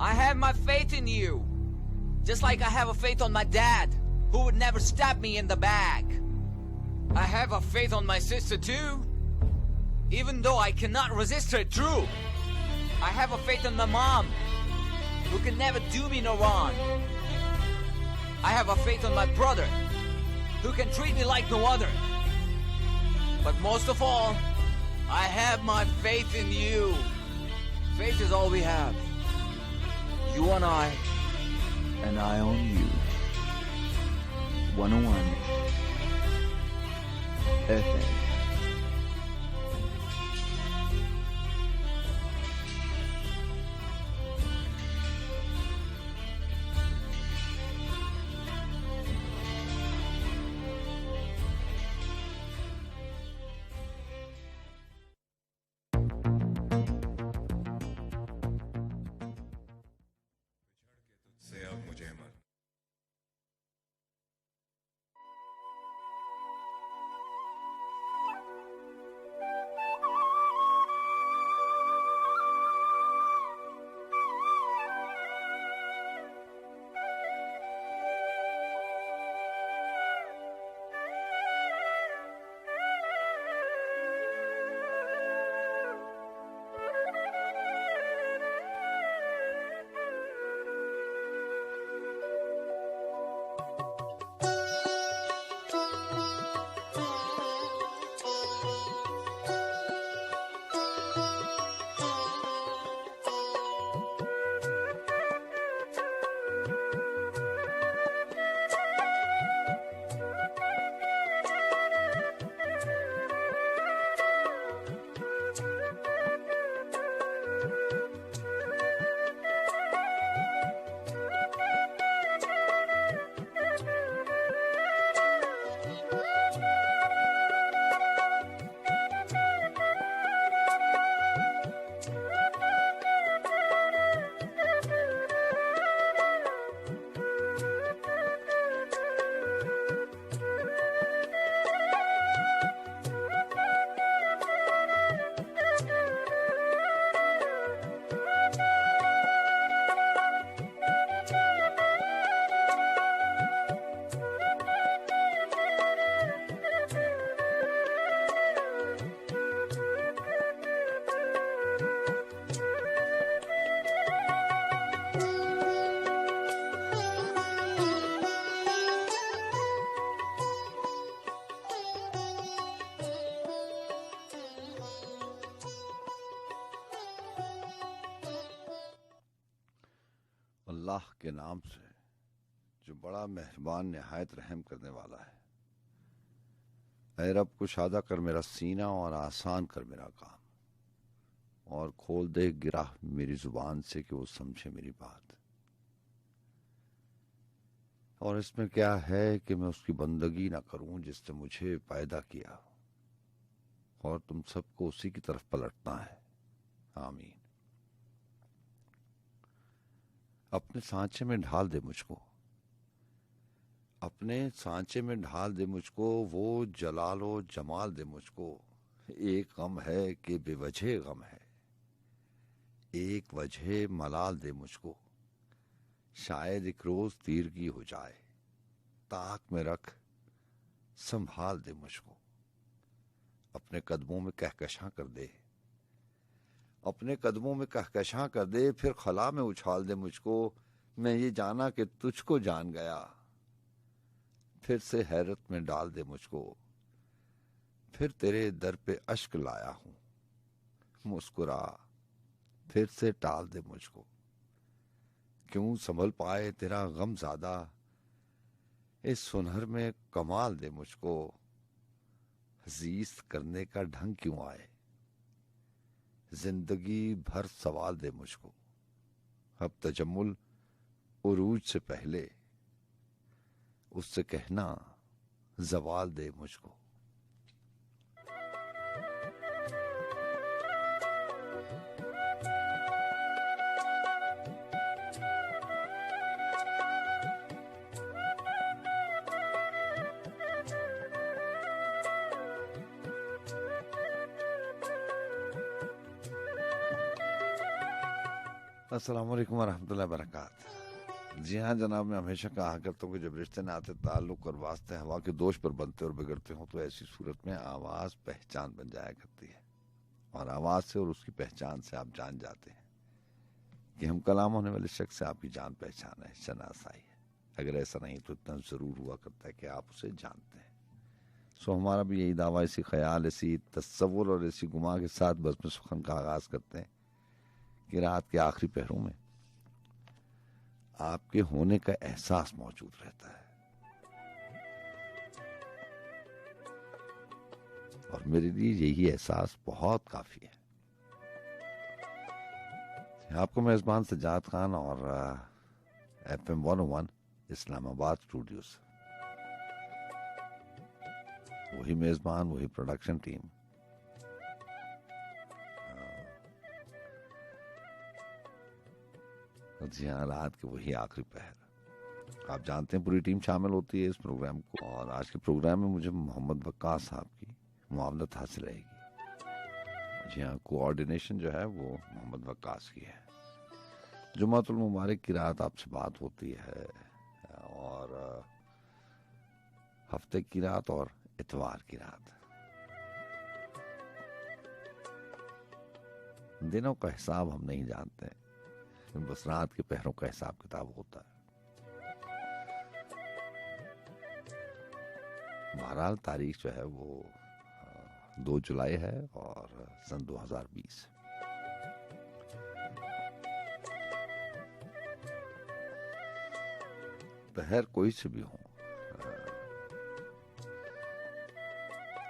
I have my faith in you. Just like I have a faith on my dad, who would never stab me in the back. I have a faith on my sister too. Even though I cannot resist her, true. I have a faith on my mom, who can never do me no wrong. I have a faith on my brother, who can treat me like no other. But most of all, I have my faith in you. Faith is all we have. You and I on you. 101 FM. अल्लाह के नाम से जो बड़ा मेहरबान निहायत रहम करने वाला है। ऐ रब कुशादा कर मेरा सीना और आसान कर मेरा काम, और खोल दे गिरा मेरी जुबान से कि वो समझे मेरी बात। और इसमें क्या है कि मैं उसकी बंदगी ना करूं जिसने मुझे पैदा किया, और तुम सबको उसी की तरफ पलटना है। आमीन। अपने सांचे में ढाल दे मुझको, अपने सांचे में ढाल दे मुझको, वो जलालो जमाल दे मुझको। एक गम है कि बेवजह गम है, एक वजह मलाल दे मुझको। शायद एक रोज तीरगी हो जाए, ताक में रख संभाल दे मुझको। अपने कदमों में कहकशां कर दे, अपने कदमों में कहकशां कर दे, फिर खला में उछाल दे मुझको। मैं ये जाना कि तुझको जान गया, फिर से हैरत में डाल दे मुझको। फिर तेरे दर पे अश्क लाया हूं, मुस्कुरा फिर से टाल दे मुझको। क्यों संभल पाए तेरा गम ज्यादा, इस सुनहर में कमाल दे मुझको। हजीज करने का ढंग क्यों आए, जिंदगी भर सवाल दे मुझको। अब तजम्मुल उरूज से पहले उससे कहना जवाल दे मुझको। अस्सलाम वालेकुम वरहमतुल्लाहि वबरकात। जी हाँ जनाब, मैं हमेशा कहा करता हूँ कि जब रिश्ते नाते ताल्लुक और वास्ते हवा के दोष पर बनते और बिगड़ते हों तो ऐसी सूरत में आवाज़ पहचान बन जाया करती है, और आवाज़ से और उसकी पहचान से आप जान जाते हैं कि हम कलाम होने वाले शख्स से आपकी जान पहचान है, शनासाई है। अगर ऐसा नहीं तो इतना ज़रूर हुआ करता है कि आप उसे जानते हैं। सो हमारा भी यही दावा, इसी ख्याल, इसी तस्वुर और इसी गुमा के साथ बज़्म सुखन का आगाज़ करते हैं कि रात के आखिरी पहरों में आपके होने का एहसास मौजूद रहता है। और मेरे लिए यही एहसास बहुत काफ़ी है। आपको मेज़बान सज्जाद खान और FM 101 इस्लामाबाद स्टूडियो से, वही मेज़बान, वही प्रोडक्शन टीम, जी हाँ, रात के वही आखिरी पहर। आप जानते हैं पूरी टीम शामिल होती है इस प्रोग्राम को, और आज के प्रोग्राम में मुझे मोहम्मद वक्कास साहब की मुआवनत हासिल रहेगी। जी हाँ, कोऑर्डिनेशन जो है वो मोहम्मद वक्कास की है। जुमातुल मुबारक की रात आपसे बात होती है, और हफ्ते की रात और इतवार की रात। दिनों का हिसाब हम नहीं जानते, बस रात के पहरों का हिसाब किताब होता है। बहरहाल तारीख जो है वो 2 जुलाई है और सन 2020। पहर कोई से भी हो,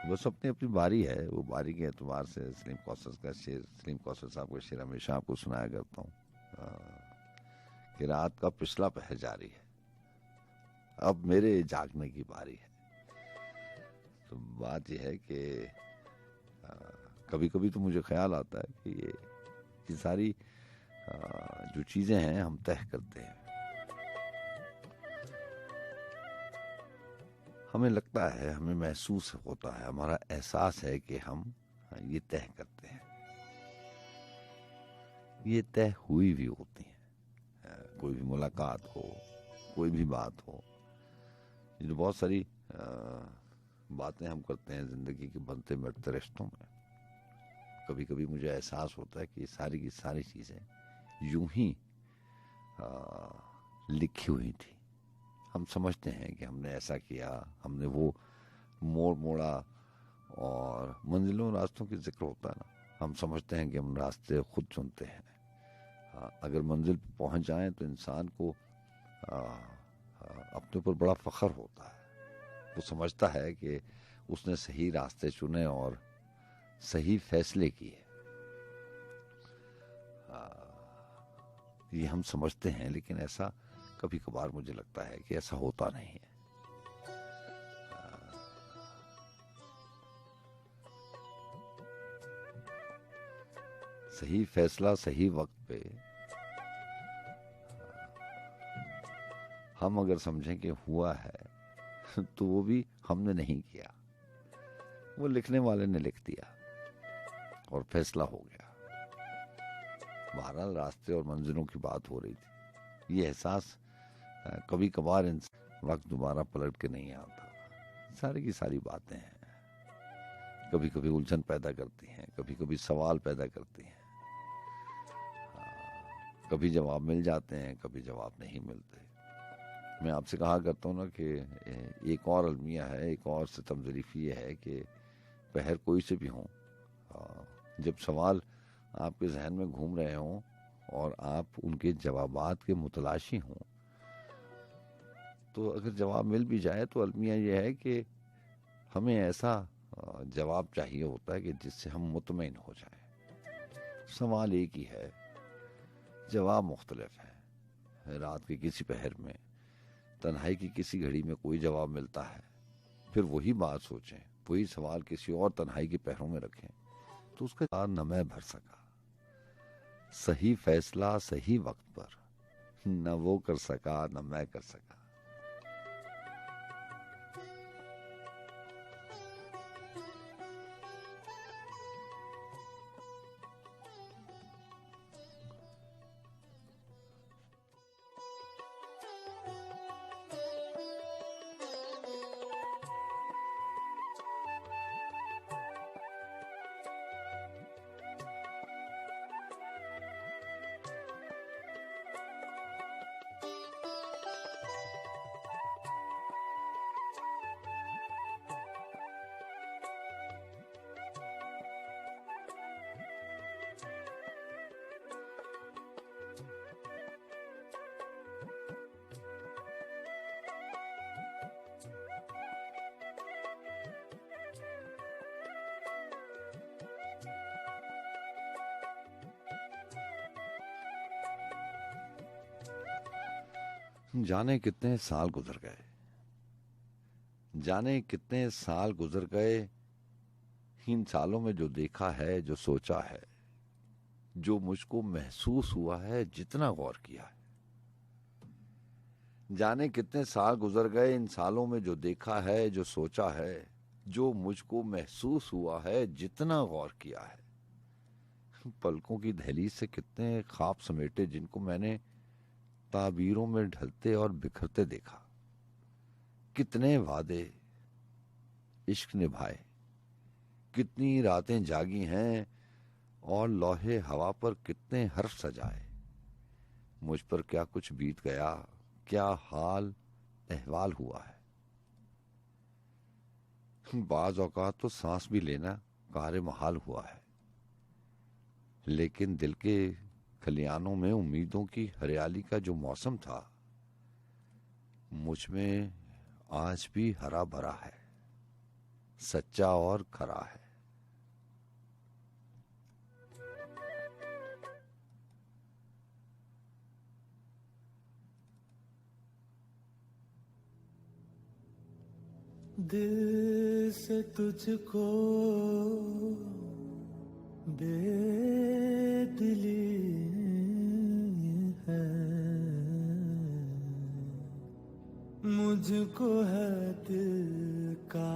बस अपनी अपनी बारी है। वो बारी के एतबार से सलीम कौसर का शेर, सलीम कौसर साहब का शेर हमेशा आपको सुनाया करता हूँ कि रात का पिछला पहर जारी है, अब मेरे जागने की बारी है। तो बात यह है कि कभी कभी तो मुझे ख्याल आता है कि ये सारी जो चीज़ें हैं हम तय करते हैं। हमें लगता है, हमें महसूस होता है, हमारा एहसास है कि हम ये तय करते हैं। ये तय हुई भी होती हैं। कोई भी मुलाकात हो, कोई भी बात हो, ये जो बहुत सारी बातें हम करते हैं ज़िंदगी के बनते बढ़ते रिश्तों में, कभी कभी मुझे एहसास होता है कि सारी की सारी चीज़ें यूं ही लिखी हुई थी। हम समझते हैं कि हमने ऐसा किया, हमने वो मोड़ मोड़ा, और मंजिलों रास्तों की जिक्र होता है ना, हम समझते हैं कि हम रास्ते खुद चुनते हैं। अगर मंजिल पर पहुंच जाएं तो इंसान को अपने ऊपर बड़ा फख्र होता है। वो समझता है कि उसने सही रास्ते चुने और सही फैसले किए। ये हम समझते हैं, लेकिन ऐसा कभी कभार मुझे लगता है कि ऐसा होता नहीं है। सही फैसला सही वक्त पे हम अगर समझें कि हुआ है तो वो भी हमने नहीं किया, वो लिखने वाले ने लिख दिया और फैसला हो गया। बहरहाल रास्ते और मंजिलों की बात हो रही थी। ये एहसास कभी कभार वक्त दोबारा पलट के नहीं आता। सारी की सारी बातें हैं, कभी कभी उलझन पैदा करती हैं, कभी कभी सवाल पैदा करती हैं। कभी जवाब मिल जाते हैं, कभी जवाब नहीं मिलते। मैं आपसे कहा करता हूँ ना कि एक और अलमिया है, एक और सितम ज़रीफ़ी ये है कि पहर कोई से भी हों, जब सवाल आपके जहन में घूम रहे हों और आप उनके जवाबात के मुतलाशी हों, तो अगर जवाब मिल भी जाए तो अलमिया ये है कि हमें ऐसा जवाब चाहिए होता है कि जिससे हम मुतमईन हो जाएं। सवाल एक ही है, जवाब मुख्तलिफ है। रात के किसी पहर में, तन्हाई की किसी घड़ी में कोई जवाब मिलता है, फिर वही बात सोचें, वही सवाल किसी और तन्हाई के पहरों में रखें तो उसका न मैं भर सका। सही फैसला सही वक्त पर न वो कर सका न मैं कर सका। जाने कितने साल गुजर गए, जाने कितने साल गुजर गए। इन सालों में जो देखा है, जो सोचा है, जो मुझको महसूस हुआ है, जितना गौर किया है। जाने कितने साल गुजर गए, इन सालों में जो देखा है, जो सोचा है, जो मुझको महसूस हुआ है, जितना गौर किया है। पलकों की दहलीज से कितने ख्वाब समेटे, जिनको मैंने ताबीरों में ढलते और बिखरते देखा। कितने वादे इश्क निभाए, कितनी रातें जागी हैं और लौहे हवा पर कितने हर्फ सजाए। मुझ पर क्या कुछ बीत गया, क्या हाल अहवाल हुआ है। बाज औकात तो सांस भी लेना कारे महाल हुआ है, लेकिन दिल के खलियानों में उम्मीदों की हरियाली का जो मौसम था, मुझ में आज भी हरा भरा है, सच्चा और खरा है। दिल से तुझको बेदिली है, मुझको है दिल का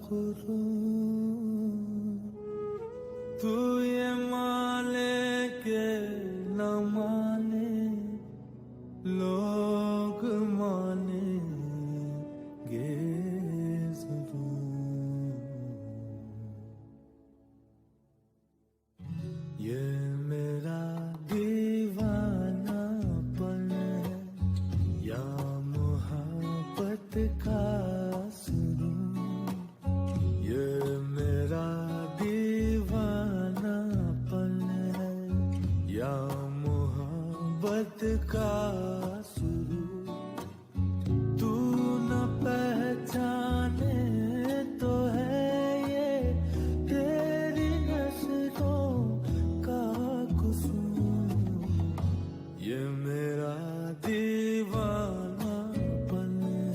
खुरूर। तू ये माने के न माने, लोग मानेंगे जरूर। ये मेरा दीवानापन है या मोहब्बत का सुरूर। ये मेरा दीवानापन है या मोहब्बत का सुरूर। तू न पहचाने तो है ये तेरी नजरों का कसूर। ये मेरा दीवानापन है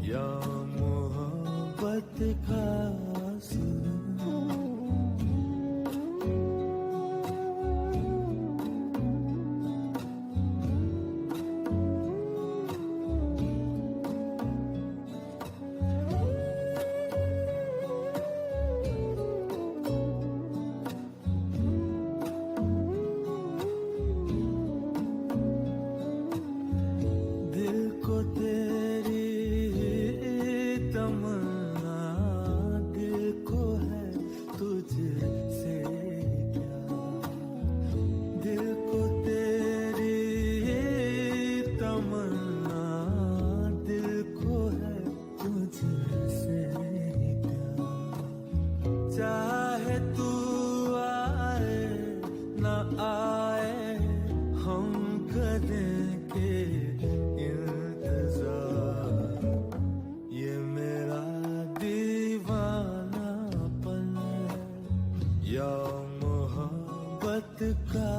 या मोहब्बत का सुरूर। दिल को तेरी तमन्ना, दिल को है तुझसे प्यार। दिल को तेरी तमन्ना, दिल को है तुझसे प्यार। चाहे तू आए न आए, हम करेंगे इंतजार। ये मेरा दीवानापन है या मोहब्बत का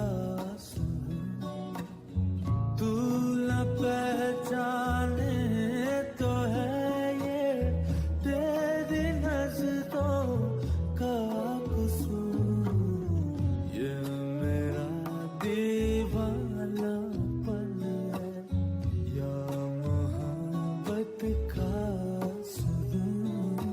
सुरूर। तू न पहचाने तो है ये तेरी नजरों का कसूर। ये मेरा दीवानापन है या मोहब्बत का सुरूर।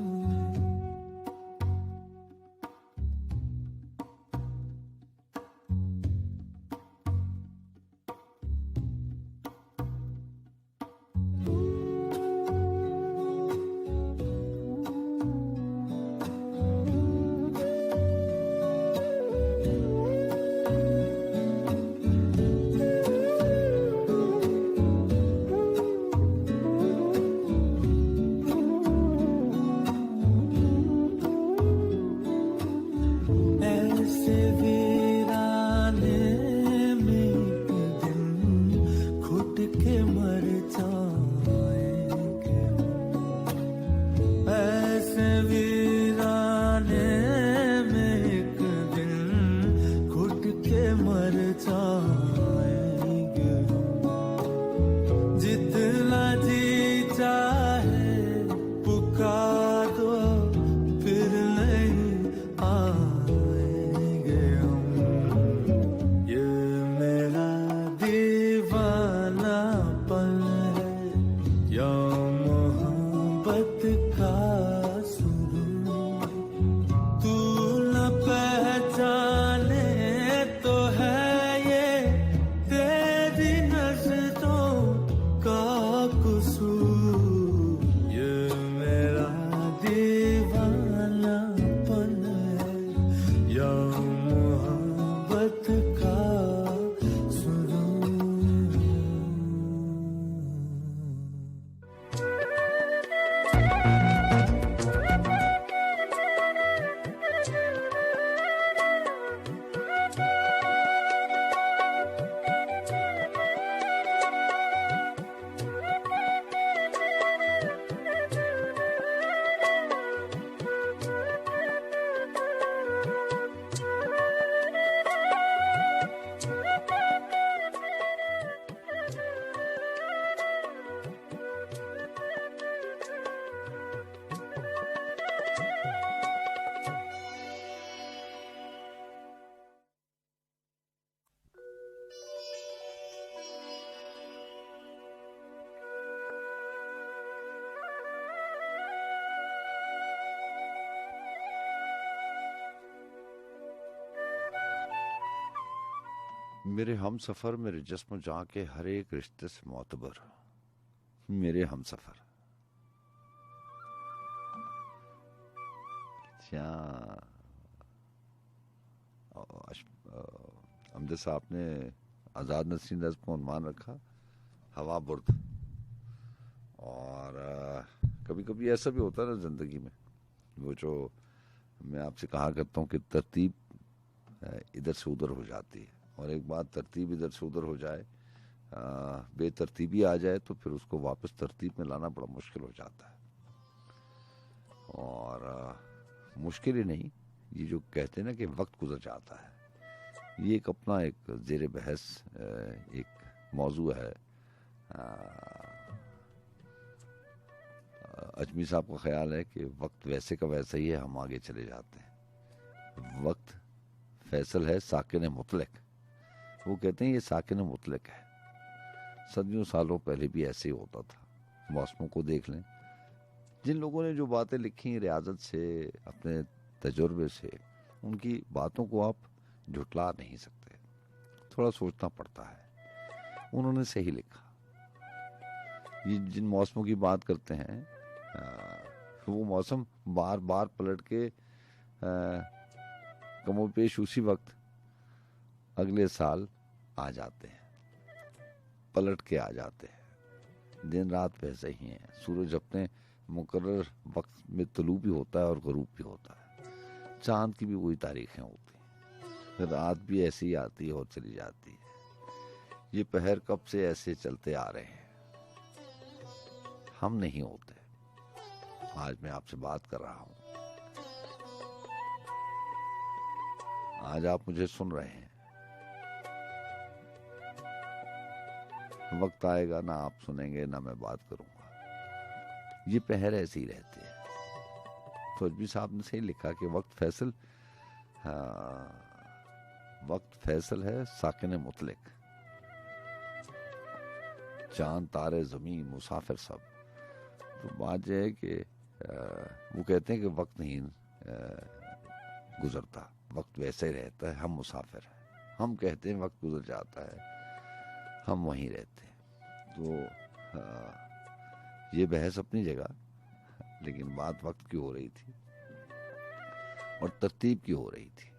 मेरे हम सफर मेरे जिस्म जां के हर एक रिश्ते से मोतबर, मेरे हम सफर। अमजद साहब ने आज़ाद नसीर नज़्म को उन्वान रखा हवा बुर्द। और कभी कभी ऐसा भी होता है ना ज़िंदगी में, वो जो मैं आपसे कहा करता हूँ कि तरतीब इधर से उधर हो जाती है, और एक बात तरतीब इधर से उधर हो जाए, बेतरतीबी आ जाए, तो फिर उसको वापस तरतीब में लाना बड़ा मुश्किल हो जाता है। और मुश्किल ही नहीं, ये जो कहते हैं ना कि वक्त गुजर जाता है, ये एक अपना एक ज़ेर बहस एक मौजू है। अजमी साहब का ख्याल है कि वक्त वैसे का वैसा ही है, हम आगे चले जाते हैं। वक्त फैसल है साकिन मुतलक, वो कहते हैं ये साकिन मुतलक है। सदियों सालों पहले भी ऐसे ही होता था। मौसमों को देख लें, जिन लोगों ने जो बातें लिखी रियाजत से, अपने तजुर्बे से, उनकी बातों को आप झुटला नहीं सकते, थोड़ा सोचना पड़ता है। उन्होंने सही लिखा। ये जिन मौसमों की बात करते हैं, वो मौसम बार बार पलट के कमोपेश उसी वक्त अगले साल आ जाते हैं, पलट के आ जाते हैं। दिन रात वैसे ही हैं, सूरज अपने मुकर्रर वक्त में तुलू भी होता है और गरूब भी होता है। चांद की भी वही तारीखें होती हैं, रात भी ऐसी ही आती है और चली जाती है। ये पहर कब से ऐसे चलते आ रहे हैं, हम नहीं होते। आज मैं आपसे बात कर रहा हूं, आज आप मुझे सुन रहे हैं। वक्त आएगा ना आप सुनेंगे ना मैं बात करूंगा, ये पहर ऐसे ही रहते हैं। तो अजमी साहब ने सही लिखा कि वक्त फैसल है साकिन मुतलक, चांद तारे जमीन मुसाफिर सब। तो बात यह है कि वो कहते हैं कि वक्त नहीं गुजरता, वक्त वैसे ही रहता है, हम मुसाफिर हैं। हम कहते हैं वक्त गुजर जाता है, हम वहीं रहते हैं। तो ये बहस अपनी जगह, लेकिन बात वक्त की हो रही थी और तरतीब की हो रही थी।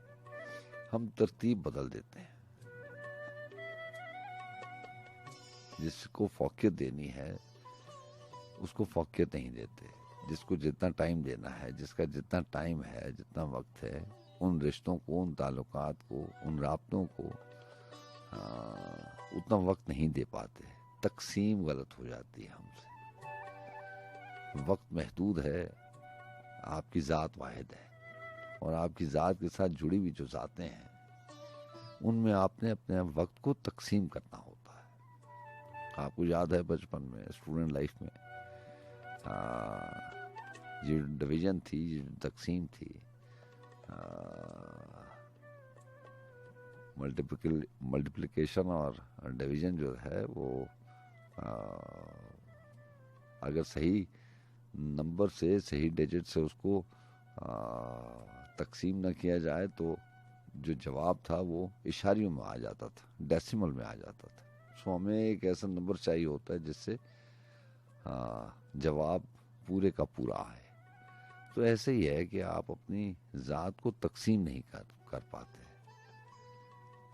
हम तरतीब बदल देते हैं, जिसको फौकियत देनी है उसको फौकियत नहीं देते। जिसको जितना टाइम देना है, जिसका जितना टाइम है, जितना वक्त है, उन रिश्तों को, उन ताल्लुकात को, उन राब्तों को उतना वक्त नहीं दे पाते। तकसीम गलत हो जाती है हमसे। वक्त महदूद है, आपकी ज़ात वाहिद है, और आपकी ज़ात के साथ जुड़ी हुई जो ज़ातें हैं, उनमें आपने अपने वक्त को तकसीम करना होता है। आपको याद है बचपन में, स्टूडेंट लाइफ में, ये डिवीज़न थी, ये तकसीम थी, मल्टीप्लिकेशन और डिवीज़न जो है वो अगर सही नंबर से, सही डिजिट से उसको तकसीम न किया जाए तो जो जवाब था वो इशारियों में आ जाता था, डेसिमल में आ जाता था। सो हमें एक ऐसा नंबर चाहिए होता है जिससे जवाब पूरे का पूरा आए। तो ऐसे ही है कि आप अपनी ज़ात को तकसीम नहीं कर पाते,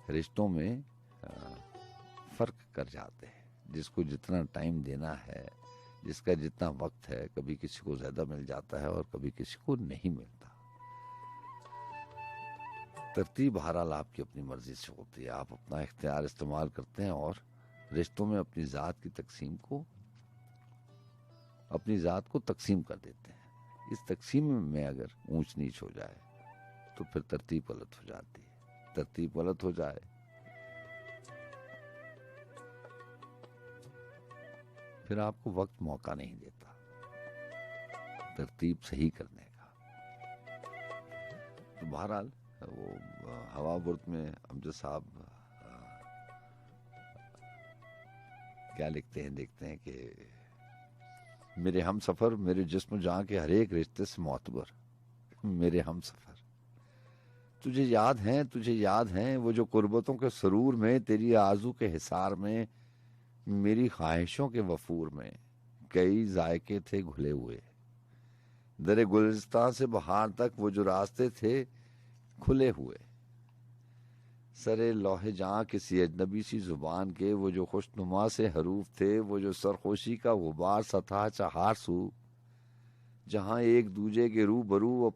रिश्तों में फ़र्क कर जाते हैं। जिसको जितना टाइम देना है, जिसका जितना वक्त है, कभी किसी को ज़्यादा मिल जाता है और कभी किसी को नहीं मिलता। तरतीब बहरहाल आपकी अपनी मर्जी से होती है, आप अपना इख्तियार इस्तेमाल करते हैं और रिश्तों में अपनी ज़ात की तकसीम को, अपनी ज़ात को तकसीम कर देते हैं। इस तकसीम में अगर ऊंच नीच हो जाए तो फिर तरतीब गलत हो जाती है। तरतीब गलत हो जाए फिर आपको वक्त मौका नहीं देता तरतीब सही करने का। तो बहरहाल वो हवा बुर्द में अमजद साहब क्या लिखते हैं, देखते हैं कि मेरे हम सफ़र मेरे जिस्म जां के हर एक रिश्ते से मोतबर, मेरे हम सफ़र। तुझे याद हैं वो जो कुर्बतों के सरूर में, तेरी आरज़ू के हिसार में, मेरी ख्वाहिशों के वफूर में कई जायके थे घुले हुए। दरे गुलिस्तान से बहार तक वो जो रास्ते थे खुले हुए। सरे लौहे जहाँ किसी अजनबी सी जुबान के वो जो खुशनुमा से हरूफ थे, वो जो सरखोशी का गुबार सा था चहार सू, जहाँ एक दूजे के रूबरू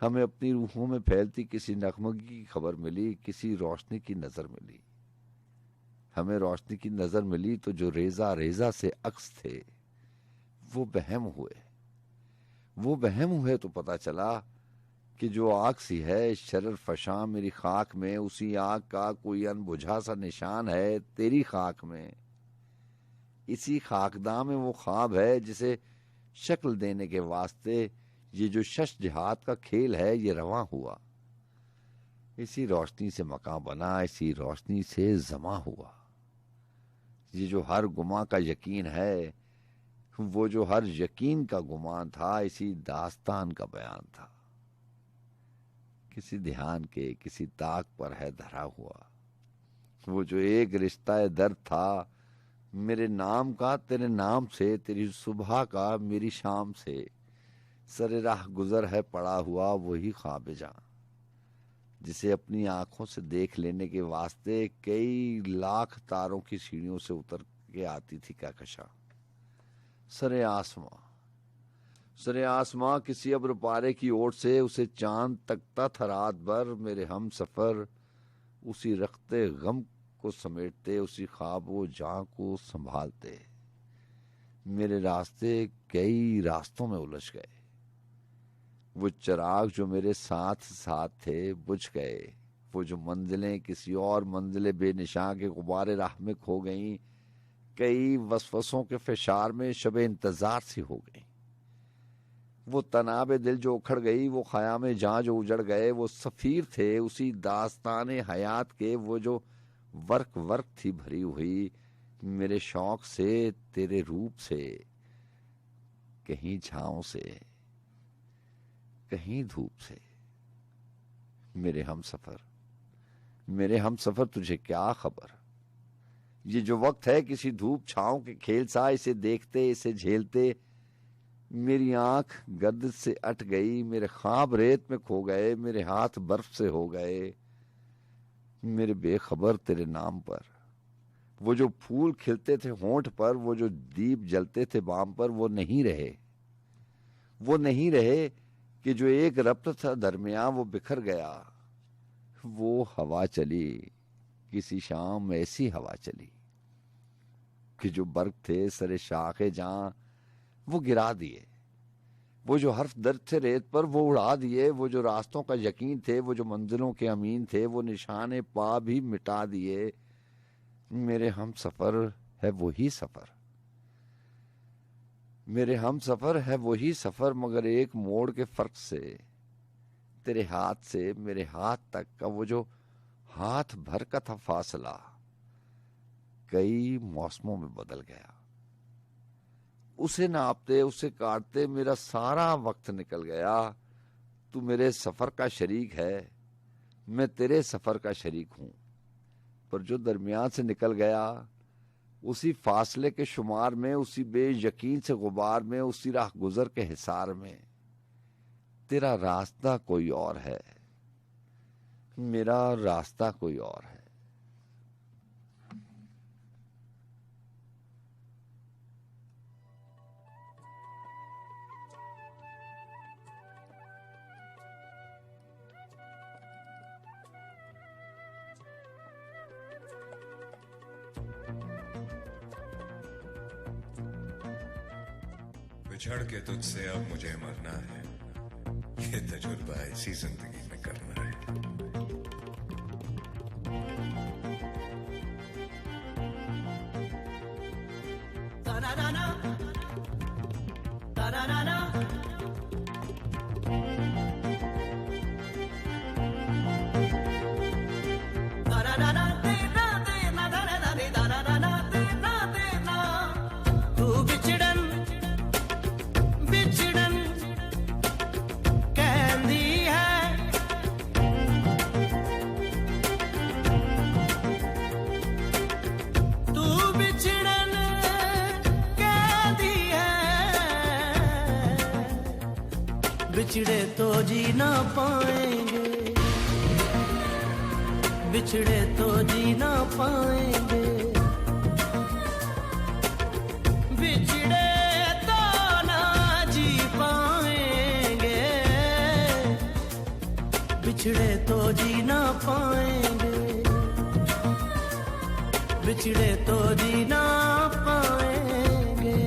हमें अपनी रूहों में फैलती किसी नगमगी की खबर मिली, किसी रोशनी की नजर मिली। हमें रोशनी की नजर मिली तो जो रेजा रेजा से अक्स थे वो बहम हुए तो पता चला कि जो आग सी है शरर फशां मेरी खाक में, उसी आग का कोई अनबुझा सा निशान है तेरी खाक में। इसी खाकदां में वो ख्वाब है जिसे शक्ल देने के वास्ते ये जो शश जिहाद का खेल है ये रवां हुआ। इसी रोशनी से मकान बना, इसी रोशनी से जमा हुआ। ये जो हर गुमा का यकीन है, वो जो हर यकीन का गुमान था, इसी दास्तान का बयान था। किसी ध्यान के किसी ताक पर है धरा हुआ। वो जो एक रिश्ता दर्द था मेरे नाम का तेरे नाम से, तेरी सुबह का मेरी शाम से, सरे राह गुजर है पड़ा हुआ वही ख्वाब जां, जिसे अपनी आंखों से देख लेने के वास्ते कई लाख तारों की सीढ़ियों से उतर के आती थी कहकशां। सरे आसमां किसी अब्र पारे की ओर से उसे चांद तकता था रात भर। मेरे हम सफर उसी रखते गम को समेटते, उसी ख्वाबो जां को संभालते। मेरे रास्ते कई रास्तों में उलझ गए। वो चिराग जो मेरे साथ साथ थे बुझ गए। वो जो मंजिलें किसी और मंजिले बेनिशां के गुबारे राह में खो गईं, कई वसवसों के फिशार में शबे इंतजार सी हो गई। वो तनाबे दिल जो उखड़ गई, वो ख़याम जां जो उजड़ गए। वो सफीर थे उसी दास्ताने हयात के, वो जो वर्क थी भरी हुई मेरे शौक से, तेरे रूप से, कहीं छाँव से कहीं धूप से। मेरे हम सफर तुझे क्या खबर। ये जो वक्त है किसी धूप छाँव के खेल सा, इसे देखते इसे झेलते मेरी आंख गर्द से अट गई। मेरे ख्वाब रेत में खो गए, मेरे हाथ बर्फ से हो गए। मेरे बेखबर तेरे नाम पर वो जो फूल खिलते थे होंठ पर, वो जो दीप जलते थे बाम पर, वो नहीं रहे कि जो एक रब्त था दरमियां वो बिखर गया। वो हवा चली किसी शाम, ऐसी हवा चली कि जो बर्फ थे सरे शाखे जां वो गिरा दिए। वो जो हर्फ दर्द थे रेत पर वो उड़ा दिए। वो जो रास्तों का यकीन थे, वो जो मंजिलों के अमीन थे, वो निशाने पा भी मिटा दिए। मेरे हम सफर है वही सफर, मेरे हम सफर है वही सफर, मगर एक मोड़ के फर्क से तेरे हाथ से मेरे हाथ तक का वो जो हाथ भर का था फासला, कई मौसमों में बदल गया। उसे नापते उसे काटते मेरा सारा वक्त निकल गया। तू मेरे सफर का शरीक है, मैं तेरे सफर का शरीक हूं, पर जो दरमियान से निकल गया उसी फासले के शुमार में, उसी बेयकीन से गुबार में, उसी राह गुजर के हिसार में तेरा रास्ता कोई और है, मेरा रास्ता कोई और है। बिछड़ के तुझसे अब मुझे मरना है, ये तजुर्बा इसी जिंदगी में करना है। बिछड़े तो जी ना पाएंगे, बिछड़े तो जी ना पाएंगे, बिछड़े तो ना जी पाएंगे, बिछड़े तो जी ना पाएंगे, बिछड़े तो जी ना पाएंगे,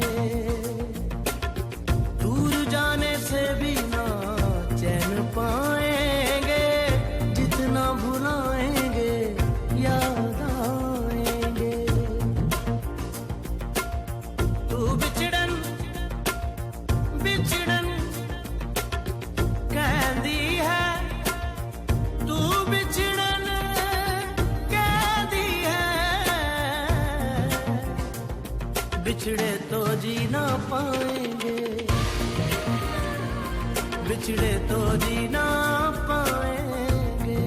दूर जाने से भी ना चैन पाएंगे, जितना भुलाएंगे याद आएंगे। तू बिछड़न बिछड़न कहती है, तू बिछड़न कहती है, बिछड़े तो जी ना पाएंगे, बिछड़े तो जी ना पाएंगे।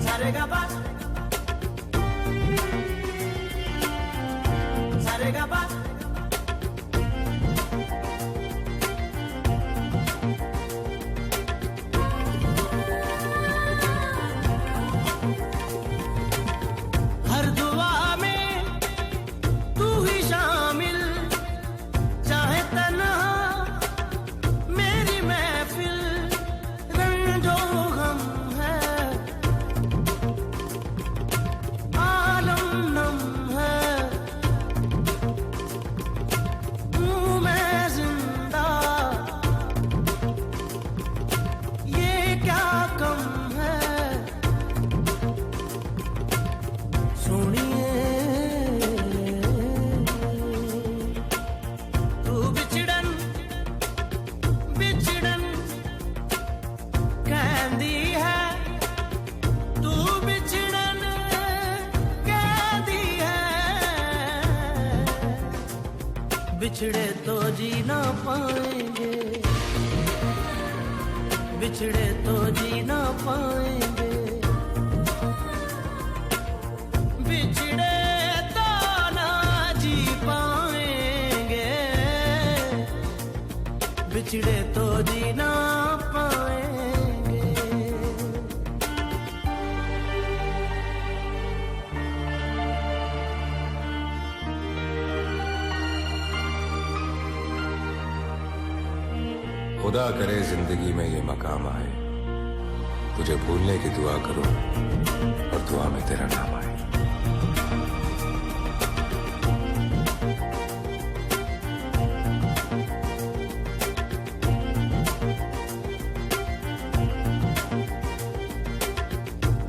सारे गा पा, सारे गा पा, हर दुआ में तू ही शामिल, चाहे तन्हा मेरी महफिल, रंजो गम है आलम नम है, हूँ मैं जिंदा, ये क्या कम है, सुनिए तू बिछड़न बिछड़न कहती है, तू बिछड़न कहती है, बिछड़े तो जी ना पाएंगे, बिछड़े तो जी ना पाएंगे, बिछड़े तो ना जी पाएंगे, बिछड़े तो जी ना पाएंगे। खुदा करे जिंदगी में ये मकाम आए, तुझे भूलने की दुआ करूं और दुआ में तेरा नाम आए।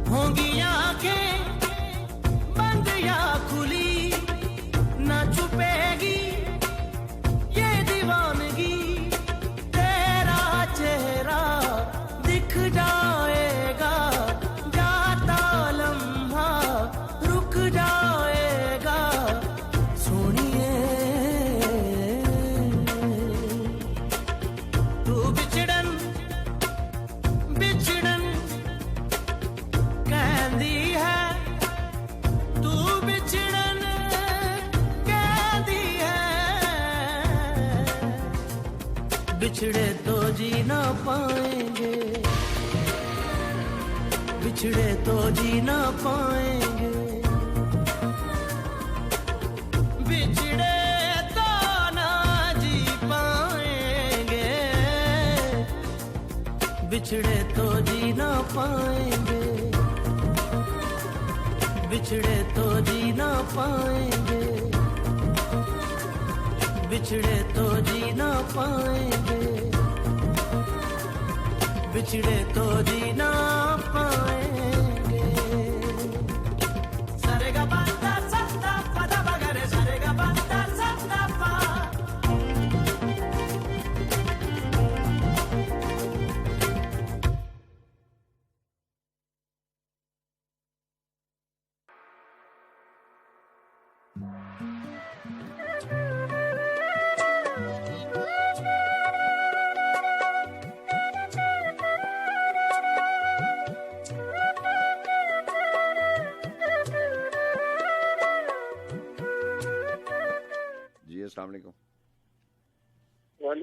होंगी आंखें बंद या खुली, ना छुपेगी ये दीवानगी, तेरा चेहरा दिख जाएगा, जाता लम्हा रुक जाएगा, सुनिए तू बिछड़न बिछड़न कहती है, तू बिछड़न कहती है, बिछड़े तो जी ना पाएंगे, बिछड़े तो जी ना पाएंगे, बिछड़े तो ना जी पाएंगे, बिछड़े तो जी ना पाएंगे, बिछड़े तो जी ना पाएंगे, बिछड़े तो जी ना पाएंगे, बिछड़े तो जी ना पाएंगे। सारे गा पा दा सा दा पा दा पा गा रे, सारे गा पा दा सा दा पा। अस्सलाम वालेकुम।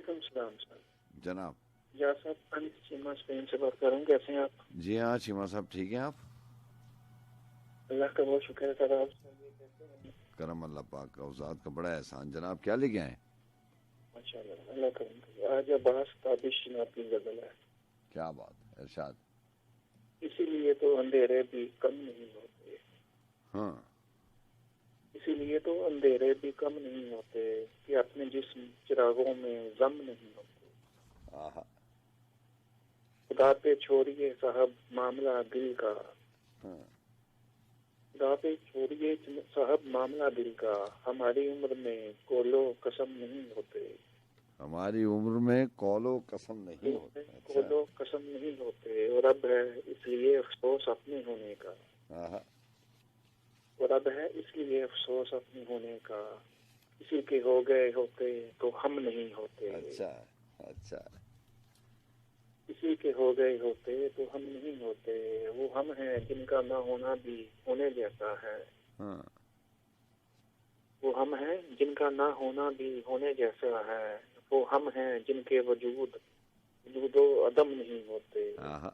वालेकुम सलाम सर। जनाब। या साहब, मैं चीमा स्पेन से बात कर रहा हूँ। कैसे हैं आप? जी हाँ चीमा साहब, ठीक हैं आप? अल्लाह का बहुत शुक्र है सर। आप सुनाइए कैसे हैं? करम अल्लाह पाक का, उज़ात का बड़ा एहसान। जनाब क्या लेके आए? माशाल्लाह, अल्लाह करम करे। आज अब्बास ताबिश जनाब की गजल है। क्या बात है, इरशाद। इसीलिए तो अंधेरे भी कम नहीं होते, हाँ। इसीलिए तो अंधेरे भी कम नहीं होते कि अपने जिस्म चिरागों में गम नहीं होते। आहा। खुदा पे छोड़िए साहब मामला दिल का, हाँ। खुदा पे छोड़िए साहब मामला दिल का, हमारी उम्र में कोलो कसम नहीं होते, हमारी उम्र में कौलो कसम नहीं होते। अच्छा। कोलो कसम नहीं होते। और अब है इसलिए अफसोस अपने होने का, आहा। और अब है इसलिए अफसोस अपने होने का, किसी के हो गए होते तो हम नहीं होते। अच्छा अच्छा। किसी के हो गए होते तो हम नहीं होते। वो हम हैं जिनका ना होना भी होने जैसा है, हाँ। वो हम हैं जिनका ना होना भी होने जैसा है। वो हम हैं जिनके वजूदो अदम नहीं होते। आहा।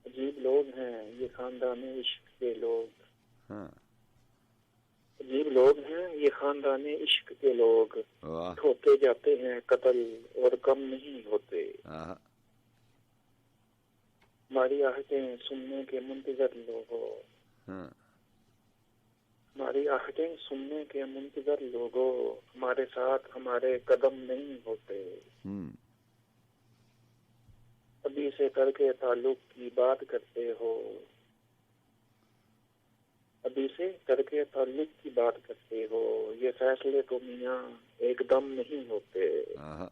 अजीब लोग हैं ये खानदाने इश्क के लोग, हाँ। अजीब लोग हैं ये खानदाने इश्क के लोग, वाह। होते जाते हैं कत्ल और कम नहीं होते। आहा। हमारी आहटें सुनने के मुंतजर लोगों, हाँ। हमारी आहटें सुनने के मुंतजर लोगों, हमारे साथ हमारे कदम नहीं होते। अभी से करके ताल्लुक की बात करते हो, अभी से करके ताल्लुक की बात करते हो, ये फैसले तो मियाँ एकदम नहीं होते। आहा।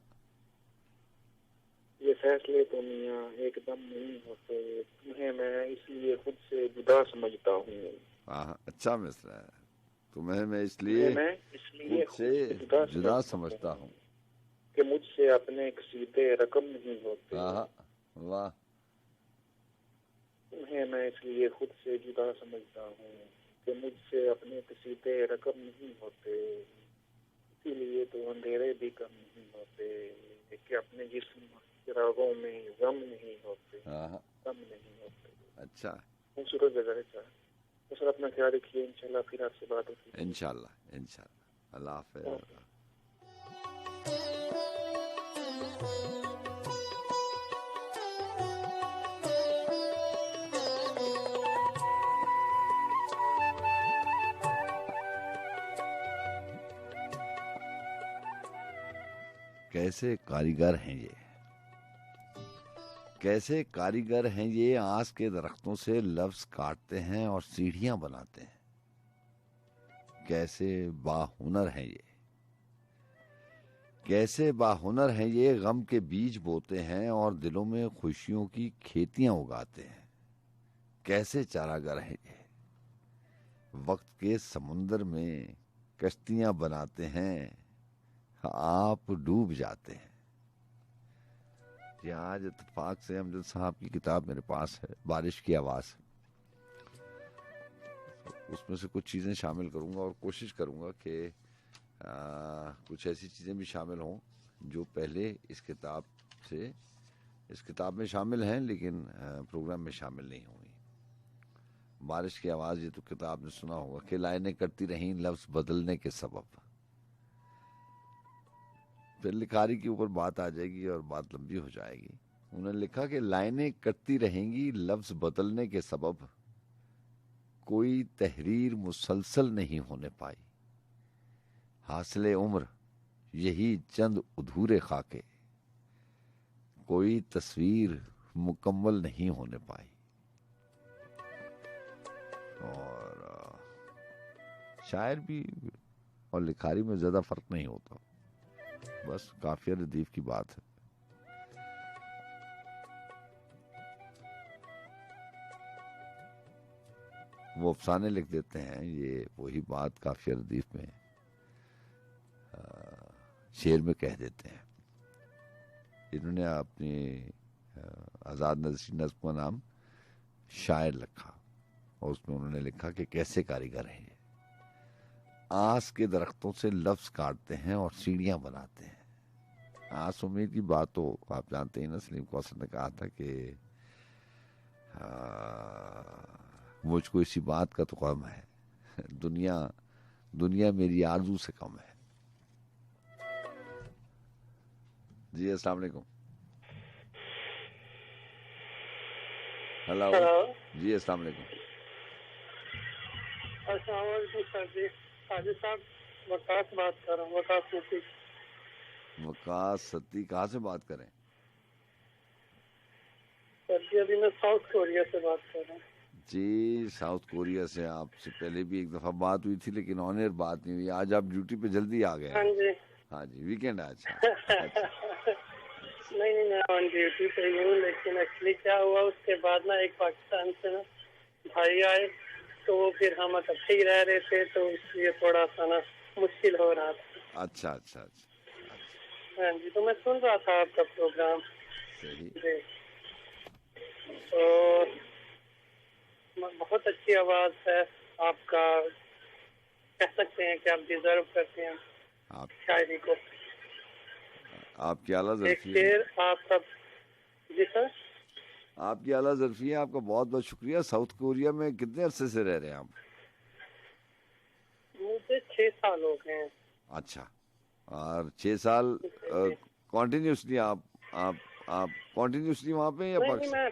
ये फैसले तो मियाँ एकदम नहीं होते। तुम्हें मैं इसलिए खुद से जुदा समझता हूँ, आहा। अच्छा मिसरा है। तुम्हें मैं इसलिए खुद से जुदा समझता हूँ कि मुझसे अपने कसीदे रकम नहीं होते। आहा। वाह। तुम्हें मैं इसलिए खुद से जुदा समझता हूँ कि मुझसे अपने कसीदे रकम नहीं होते। इसीलिए तो अंधेरे भी कम नहीं होते कि अपने जिस्म चिरागों में गम नहीं होते, गम नहीं होते। अच्छा। खूबसूरत जगह है सर। तो सर अपना ख्याल रखिए, इंशाल्लाह फिर आपसे बात होगी। इंशाल्लाह इंशाल्लाह। अल्लाह हाफ़िज़। कैसे कारीगर हैं ये, कैसे कारीगर हैं ये, आस के दरख्तों से लफ्ज काटते हैं और सीढ़ियां बनाते हैं। कैसे बाहुनर हैं ये, कैसे बाहुनर हैं ये, गम के बीज बोते हैं और दिलों में खुशियों की खेतियां उगाते हैं। कैसे चारागर हैं ये, वक्त के समुंदर में कश्तियां बनाते हैं, आप डूब जाते हैं। जी आज इत्तेफाक से अमजद साहब की किताब मेरे पास है, बारिश की आवाज़। उसमें से कुछ चीज़ें शामिल करूंगा और कोशिश करूंगा कि कुछ ऐसी चीज़ें भी शामिल हों जो पहले इस किताब में शामिल हैं लेकिन प्रोग्राम में शामिल नहीं हुई। बारिश की आवाज़, ये तो किताब ने सुना होगा कि लाइनें करती रहीं लफ्ज़ बदलने के सबब। फिर लिखारी के ऊपर बात आ जाएगी और बात लंबी हो जाएगी। उन्होंने लिखा कि लाइनें कटती रहेंगी लफ्ज बदलने के सबब, कोई तहरीर मुसलसल नहीं होने पाई, हासिले उम्र यही चंद अधूरे खाके, कोई तस्वीर मुकम्मल नहीं होने पाई। और शायर भी और लिखारी में ज्यादा फर्क नहीं होता, बस काफिया लतीफ की बात है। वो अफसाने लिख देते हैं, ये वही बात काफिया लतीफ में शेर में कह देते हैं। इन्होंने अपनी आज़ाद नज़्म का नाम शायर रखा और उसमें उन्होंने लिखा कि कैसे कारीगर हैं ये, आस के दरख्तों से लफ्ज काटते हैं और सीढ़ियां बनाते हैं। आस उम्मीद की बात तो आप जानते ही ना, सलीम कौसर ने कहा था कि मुझको इसी बात का तो गम है, दुनिया दुनिया मेरी आरजू से कम है। जी अस्सलाम वालेकुम। हेलो जी अस्सलाम वालेकुम। अस्सलाम वालेकुम सर जी। हाजी साहब वकास बात कर रहा हूँ, वकास मुफ्ती। वकास सती कहाँ से बात करें? सर जी अभी मैं साउथ कोरिया से बात कर रहा हूँ। जी साउथ कोरिया से आपसे पहले भी एक दफा बात हुई थी, लेकिन ऑन एयर बात नहीं हुई। आज आप ड्यूटी पे जल्दी आ गए हाँ हैं। जी। हाँ जी, वीकेंड है आज। अच्छा। नहीं मैं ऑन ड्यूटी पे ही हूँ, लेकिन एक्चुअली क्या हुआ उसके बाद ना एक पाकिस्तान से ना भाई आए, तो वो फिर हम इकट्ठे ही रह रहे थे, तो इसलिए थोड़ा सा ना मुश्किल हो रहा था। अच्छा अच्छा अच्छा, हाँ जी, तो मैं सुन रहा था आपका प्रोग्राम सही। जी। तो बहुत अच्छी आवाज है आपका, कह सकते हैं कि आप डिजर्व करते हैं आप शायरी को। आपकी आला एक ज़र्फ़ी है, शेर आपका। जी सर। आपकी आला ज़र्फ़ी है, आपका बहुत बहुत शुक्रिया। साउथ कोरिया में कितने अरसे से रह रहे हैं आप? मुझे 6 साल हो गए हैं। अच्छा, और 6 साल कॉन्टिन्यूसली आप कॉन्टिन्यूसली वहाँ पे या पाकिस्तान?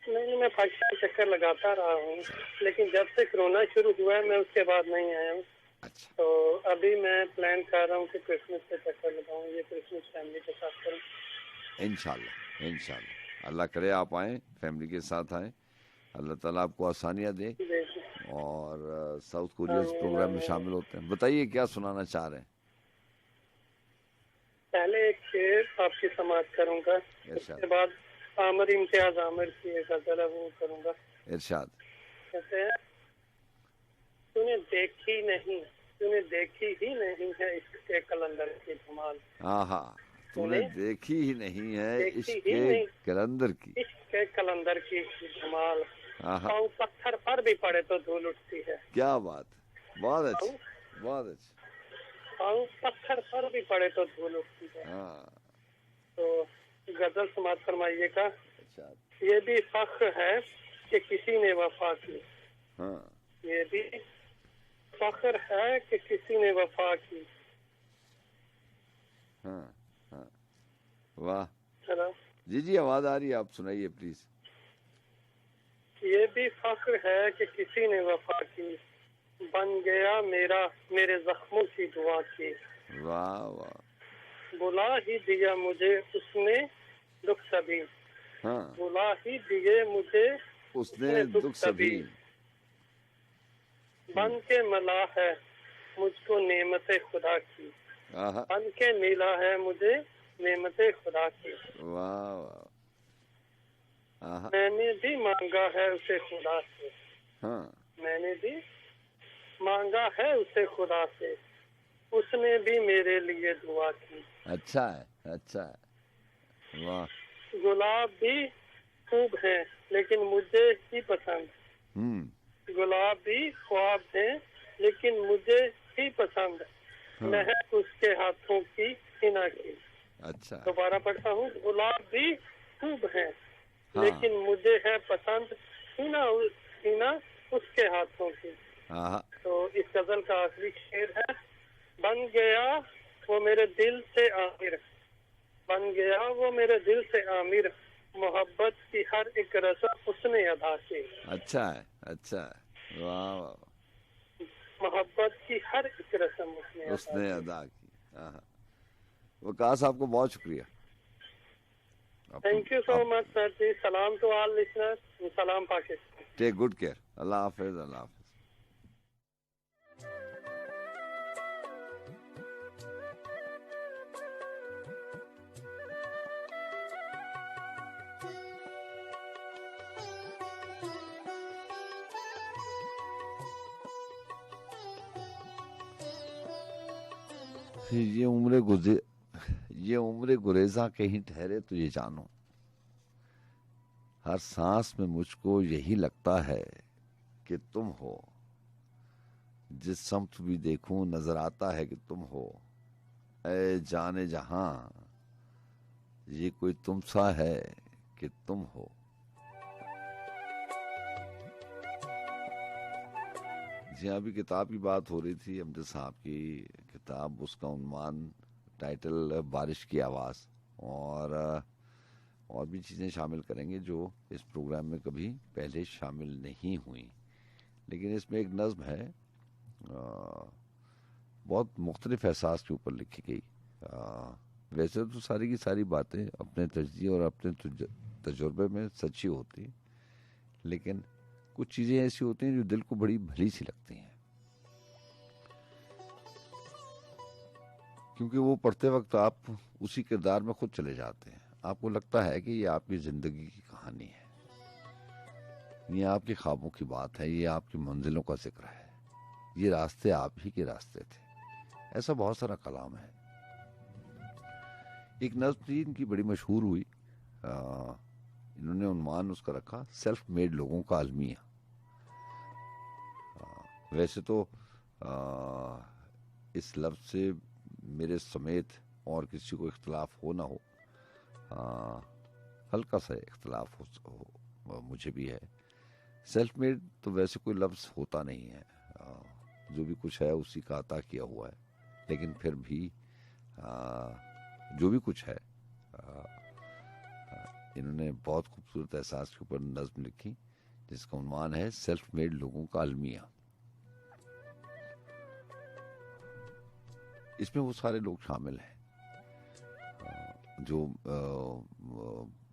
नहीं मैं पाकिस्तान चक्कर लगाता रहा हूँ, लेकिन जब से कोरोना शुरू हुआ है मैं उसके बाद नहीं आया हूँ। अच्छा, तो अभी मैं प्लान कर रहा हूँ कि क्रिसमस पे चक्कर लगाऊँ, ये क्रिसमस फैमिली के साथ करूँ। इंशाल्लाह इंशाल्लाह, अल्लाह करे आप आएँ, फैमिली के साथ आएँ, अल्लाह ताला आपको आसानियाँ दे। और साउथ कोरिया इस प्रोग्राम में शामिल होते हैं। बताइए क्या सुनाना चाह रहे हैं? पहले एक शेर आपकी समाप्त करूँगा, उसके बाद आमिर इम्तियाज आमिर की एक गजल है वो करूँगा। इरशाद। कहते हैं, तूने देखी ही नहीं है इश्क के कलंदर की धमाल। हाँ, तूने देखी ही नहीं है इश्क के कलंदर की, इश्क के कलंदर की धमाल। हाँ, पत्थर पर भी पड़े तो धूल उठती है। क्या बात, बहुत अच्छी बहुत अच्छी। पत्थर पर भी पड़े तो धूल उठती है। तो गजल समाप्त फरमाइएगा। ये भी फख्र है कि किसी ने वफा की, ये भी फख्र है कि किसी ने वफा की। वाह। हेलो जी आवाज आ रही है, आप सुनाइए प्लीज। ये भी फख्र है कि किसी ने वफा की, बन गया मेरे जख्मों की दुआ की। वाह वाह। बुला ही दिया मुझे उसने दुख सभी, बुला ही दिए मुझे उसने दुख सभी। बन के मिला है मुझको नेमत खुदा की, बन के मिला है मुझे नेमत खुदा की। वाह वाह। मैंने भी मांगा है उसे खुदा से, मैंने भी मांगा है उसे खुदा से, उसने भी मेरे लिए दुआ की। अच्छा है। वाह। गुलाब भी खूब है लेकिन मुझे ही पसंद, गुलाब भी ख्वाब है लेकिन मुझे ही पसंद, महक उसके हाथों की हिना की। अच्छा, दोबारा पढ़ता हूँ। गुलाब भी खूब है लेकिन मुझे है पसंद, हिना उसके हाथों की। तो इस गजल का आखिरी शेर है, बन गया वो मेरे दिल से आमिर, बन गया वो मेरे दिल से आमिर, मोहब्बत की हर एक रस्म उसने अदा की। अच्छा है। वाह। मोहब्बत की हर एक रस्म उसने अदा की। वकास आपको बहुत शुक्रिया। Thank you so much sir ji. सलाम टू ऑल लिसनर्स, सलाम पाकिस्तान। Take good care. अल्लाह हाफिज। अल्लाह हाफिज। ये उम्र गुरेजा कहीं ठहरे तो ये जानो, हर सांस में मुझको यही लगता है कि तुम हो, जिस समत भी देखूं नजर आता है कि तुम हो, ऐ जाने जहां, ये कोई तुम सा है कि तुम हो। जी हाँ, अभी किताब की बात हो रही थी, अमजद साहब की किताब, उसका उन्वान, टाइटल बारिश की आवाज़, और भी चीज़ें शामिल करेंगे जो इस प्रोग्राम में कभी पहले शामिल नहीं हुई। लेकिन इसमें एक नज़्म है, बहुत मुख्तलिफ एहसास के ऊपर लिखी गई। वैसे तो सारी की सारी बातें अपने तजज़िये और अपने तजुर्बे में सच्ची होती, लेकिन कुछ चीज़ें ऐसी होती हैं जो दिल को बड़ी भली सी लगती हैं, क्योंकि वो पढ़ते वक्त आप उसी किरदार में खुद चले जाते हैं। आपको लगता है कि ये आपकी ज़िंदगी की कहानी है, ये आपके ख्वाबों की बात है, ये आपकी मंजिलों का जिक्र है, ये रास्ते आप ही के रास्ते थे। ऐसा बहुत सारा कलाम है। एक नज़्म थी इनकी, बड़ी मशहूर हुई, इन्होंने उन्वान उसका रखा सेल्फ मेड लोगों का अलमिया। वैसे तो इस लफ्ज़ से मेरे समेत और किसी को इख्तलाफ हो ना हो, हल्का सा इख्तलाफ हो मुझे भी है। सेल्फ मेड तो वैसे कोई लफ्ज़ होता नहीं है, जो भी कुछ है उसी का अता किया हुआ है, लेकिन फिर भी जो भी कुछ है, इन्होंने बहुत खूबसूरत एहसास के ऊपर नज़्म लिखी जिसका उन्वान है सेल्फ मेड लोगों का अलमिया। इसमें वो सारे लोग शामिल हैं जो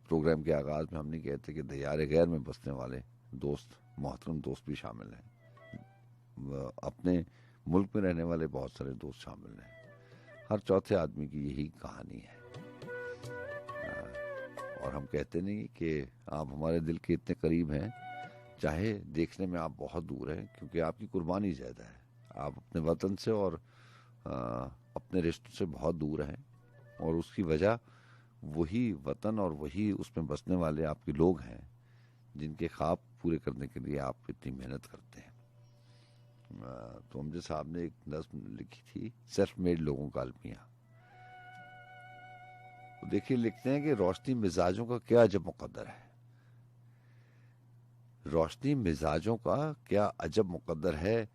प्रोग्राम के आगाज़ में हमने कहते कि दयार गैर में बसने वाले दोस्त, मोहतरम दोस्त भी शामिल हैं, अपने मुल्क में रहने वाले बहुत सारे दोस्त शामिल हैं। हर चौथे आदमी की यही कहानी है। और हम कहते नहीं कि आप हमारे दिल के इतने करीब हैं, चाहे देखने में आप बहुत दूर हैं, क्योंकि आपकी कुर्बानी ज़्यादा है। आप अपने वतन से और अपने रिश्तों से बहुत दूर हैं, और उसकी वजह वही वतन और वही उसमें बसने वाले आपके लोग हैं जिनके ख्वाब पूरे करने के लिए आप इतनी मेहनत करते हैं। तो अमजद साहब ने एक नज़्म लिखी थी सेल्फ मेड लोगों का अलमिया। तो देखिए, लिखते हैं कि रोशनी मिजाजों का क्या अजब मुकद्दर है, रोशनी मिजाजों का क्या अजब मुकद्दर है,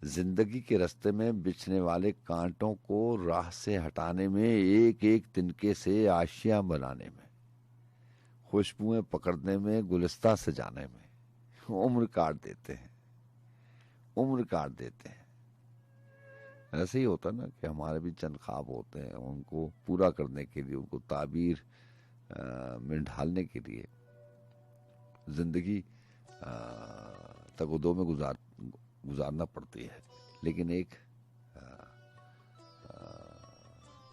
जिंदगी के रास्ते में बिछने वाले कांटों को राह से हटाने में, एक एक तिनके से आशियां बनाने में, खुशबुएं पकड़ने में, गुलिस्तां सजाने में उम्र काट देते हैं, उम्र काट देते हैं। ऐसे ही होता ना कि हमारे भी चंद ख्वाब होते हैं, उनको पूरा करने के लिए, उनको ताबीर में ढालने के लिए जिंदगी तगदो में गुजारना पड़ती है। लेकिन एक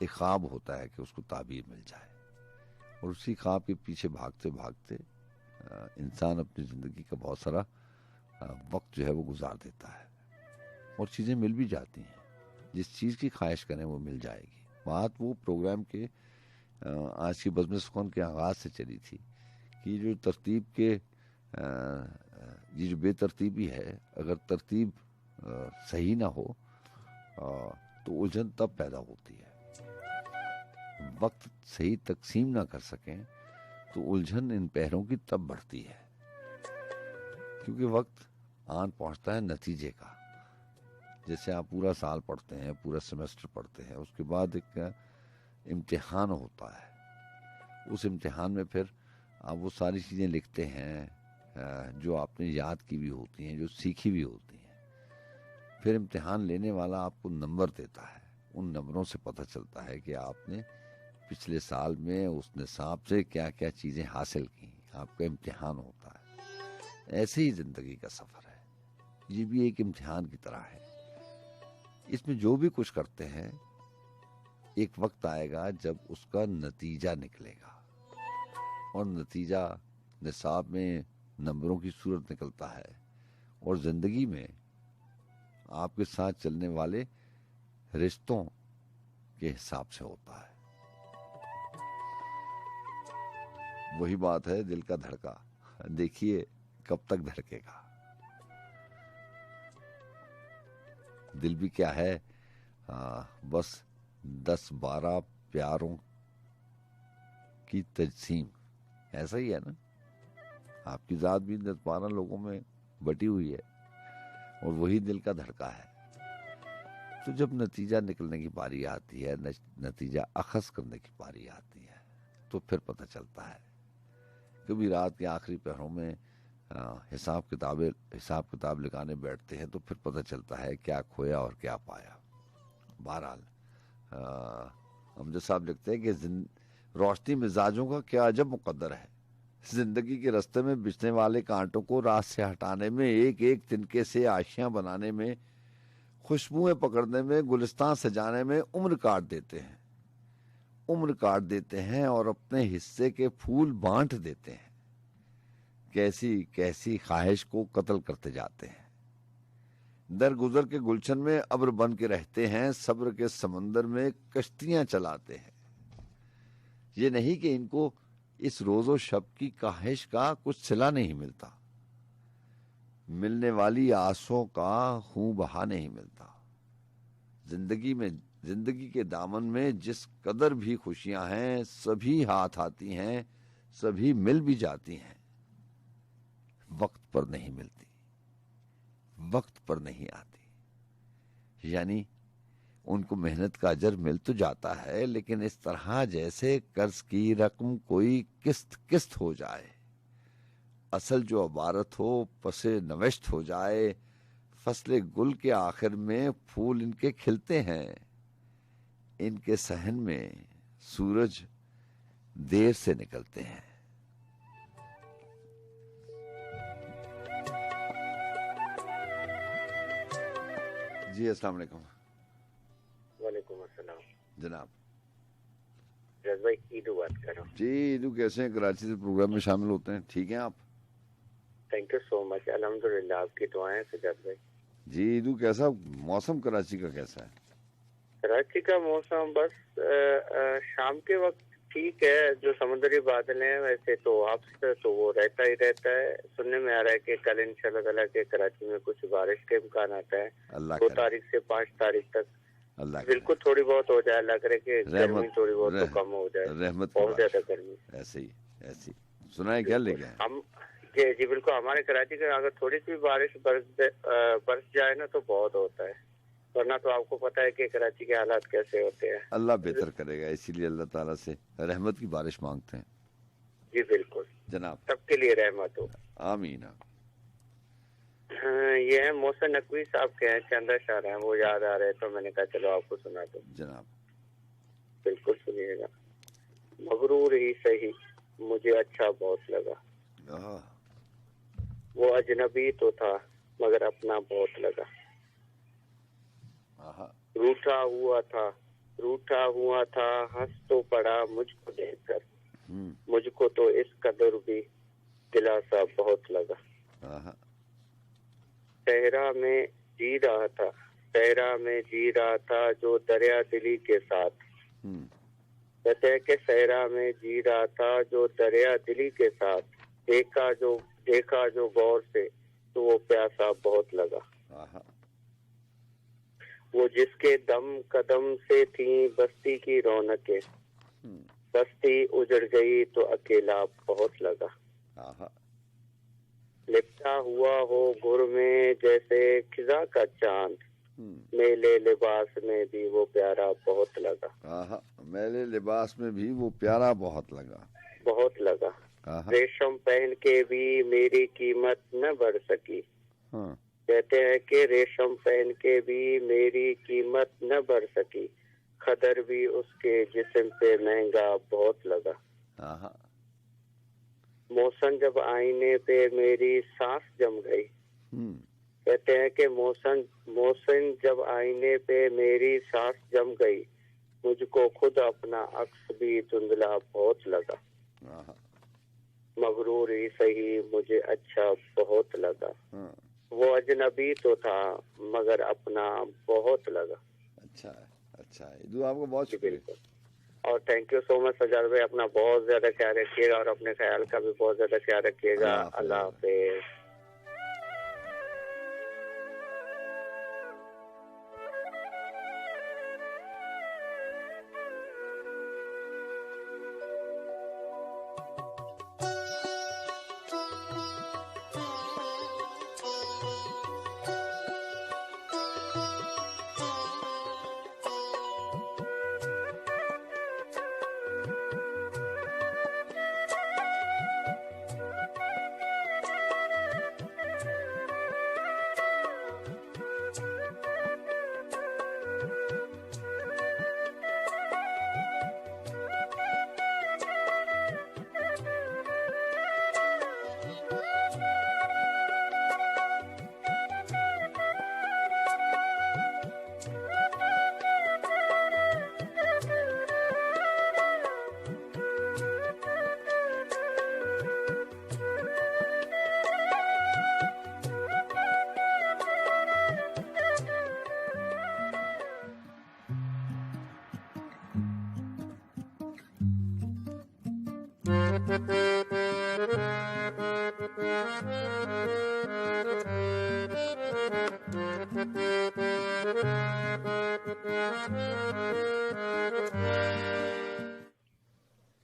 ख्वाब होता है कि उसको ताबीर मिल जाए, और उसी ख्वाब के पीछे भागते भागते इंसान अपनी ज़िंदगी का बहुत सारा वक्त जो है वो गुजार देता है, और चीज़ें मिल भी जाती हैं। जिस चीज़ की ख्वाहिश करें वो मिल जाएगी। बात वो प्रोग्राम के आज की बज़्म सुख़न के आगाज़ से चली थी कि जो तरतीब के ये जो बेतरतीबी है, अगर तरतीब सही ना हो तो उलझन तब पैदा होती है। वक्त सही तकसीम ना कर सकें तो उलझन इन पैरों की तब बढ़ती है, क्योंकि वक्त आन पहुंचता है नतीजे का। जैसे आप पूरा साल पढ़ते हैं, पूरा सेमेस्टर पढ़ते हैं, उसके बाद एक इम्तिहान होता है। उस इम्तिहान में फिर आप वो सारी चीज़ें लिखते हैं जो आपने याद की भी होती हैं, जो सीखी भी होती हैं। फिर इम्तिहान लेने वाला आपको नंबर देता है, उन नंबरों से पता चलता है कि आपने पिछले साल में उस निसाब से क्या क्या चीज़ें हासिल की। आपका इम्तिहान होता है। ऐसे ही ज़िंदगी का सफ़र है, ये भी एक इम्तिहान की तरह है। इसमें जो भी कुछ करते हैं, एक वक्त आएगा जब उसका नतीजा निकलेगा, और नतीजा निसाब में नंबरों की सूरत निकलता है, और ज़िंदगी में आपके साथ चलने वाले रिश्तों के हिसाब से होता है। वही बात है दिल का धड़का, देखिए कब तक धड़केगा। दिल भी क्या है, बस 10-12 प्यारों की तजसीम, ऐसा ही है ना। आपकी जात भी 10-12 लोगों में बटी हुई है और वही दिल का धड़का है। तो जब नतीजा निकलने की बारी आती है, नतीजा अखज़ करने की बारी आती है, तो फिर पता चलता है। कभी रात के आखिरी पहरों में हिसाब किताब लिखाने बैठते हैं तो फिर पता चलता है क्या खोया और क्या पाया। बहरहाल अमजद साहब लिखते हैं कि रोशनी मिजाजों का क्या अजब मुकद्दर है। जिंदगी के रास्ते में बिछने वाले कांटों को रात से हटाने में, एक एक तिनके से आशियां बनाने में, खुशबुएं पकड़ने में, गुलिस्तान सजाने में उम्र काट देते हैं और अपने हिस्से के फूल बांट देते हैं। कैसी कैसी ख्वाहिश को कत्ल करते जाते हैं। दरगुजर के गुलशन में अब्र बन के रहते हैं, सब्र के समंदर में कश्तियां चलाते हैं। ये नहीं कि इनको इस रोजो शब की ख्वाहिश का कुछ सिला नहीं मिलता, मिलने वाली आसों का खूं बहा नहीं मिलता। जिंदगी के दामन में जिस कदर भी खुशियां हैं, सभी हाथ आती हैं, सभी मिल भी जाती हैं, वक्त पर नहीं मिलती, वक्त पर नहीं आती। यानी उनको मेहनत का अजर मिल तो जाता है, लेकिन इस तरह जैसे कर्ज की रकम कोई किस्त हो जाए, असल जो अबारत हो पसे नवेश्त हो जाए। फसले गुल के आखिर में फूल इनके खिलते हैं, इनके सहन में सूरज देर से निकलते हैं। जी अस्सलाम वालेकुम। वालेकुम अस्सलाम जनाब। रज़ भाई ईदू बात कर रहा हूँ। जी ईदू कैसे हैं? कराची से प्रोग्राम में शामिल होते हैं, ठीक हैं आप? थैंक यू सो मच, अल्हम्दुलिल्लाह, आपकी दुआएं सजाद भाई। जी ईदू कैसा मौसम कराची का कैसा है? कराची का मौसम बस शाम के वक्त ठीक है, जो समुद्री बादल हैं वैसे तो आपसे तो वो रहता ही रहता है। सुनने में आ रहा है कि कल इंशाल्लाह ताला के कराची में कुछ बारिश के इम्कान आता है। 2 तारीख से 5 तारीख तक बिल्कुल थोड़ी बहुत हो जाए। लग रहा है कि गर्मी थोड़ी बहुत तो कम हो जाए, बहुत ज्यादा गर्मी ऐसे ही सुना है क्या लेके हम जी बिल्कुल। हमारे कराची का अगर थोड़ी सी बारिश बरस जाए ना तो बहुत होता है, वरना तो आपको पता है कि कराची के हालात कैसे होते हैं। अल्लाह बेहतर करेगा, इसीलिए अल्लाह ताला से रहमत की बारिश मांगते हैं। जी बिल्कुल जनाब, सबके लिए रहमत हो, आमीन। ये है मोहसिन नकवी साहब के हैं, चंदा शाह हैं, वो याद आ रहे तो मैंने कहा चलो आपको सुना दो। जनाब बिल्कुल सुनिएगा। मगरूर ही सही मुझे अच्छा बहुत लगा, वो अजनबी तो था मगर अपना बहुत लगा। रूठा हुआ था हंस तो पड़ा मुझको देखकर, मुझको तो इस कदर भी दिलासा बहुत लगा। सहरा में जी रहा था जो दरिया दिली के साथ, कहते हैं कि सहरा में जी रहा था जो दरिया दिली के साथ, देखा जो गौर से तो वो प्यासा बहुत लगा। वो जिसके दम कदम से थी बस्ती की रौनकें, बस्ती उजड़ गई तो अकेला बहुत लगा। लिपटा हुआ हो गुर में जैसे खिजा का चांद, मेले लिबास में भी वो प्यारा बहुत लगा। मेले लिबास में भी वो प्यारा बहुत लगा। रेशम पहन के भी मेरी कीमत न बढ़ सकी, कहते हैं कि रेशम पहन के भी मेरी कीमत न बढ़ सकी, खदर भी उसके जिस्म पे महंगा बहुत लगा। मौसम जब आईने पे मेरी सांस जम गई, कहते हैं कि मौसम जब आईने पे मेरी सांस जम गई, मुझको खुद अपना अक्स भी धुंधला बहुत लगा। मगरूर ही सही मुझे अच्छा बहुत लगा, वो अजनबी तो था मगर अपना बहुत लगा। अच्छा है, आपको बहुत शुक्रिया और thank you so much Sajjad भाई। अपना बहुत ज्यादा ख्याल रखिएगा और अपने ख्याल का भी बहुत ज्यादा ख्याल रखिएगा। अल्लाह हाफिज।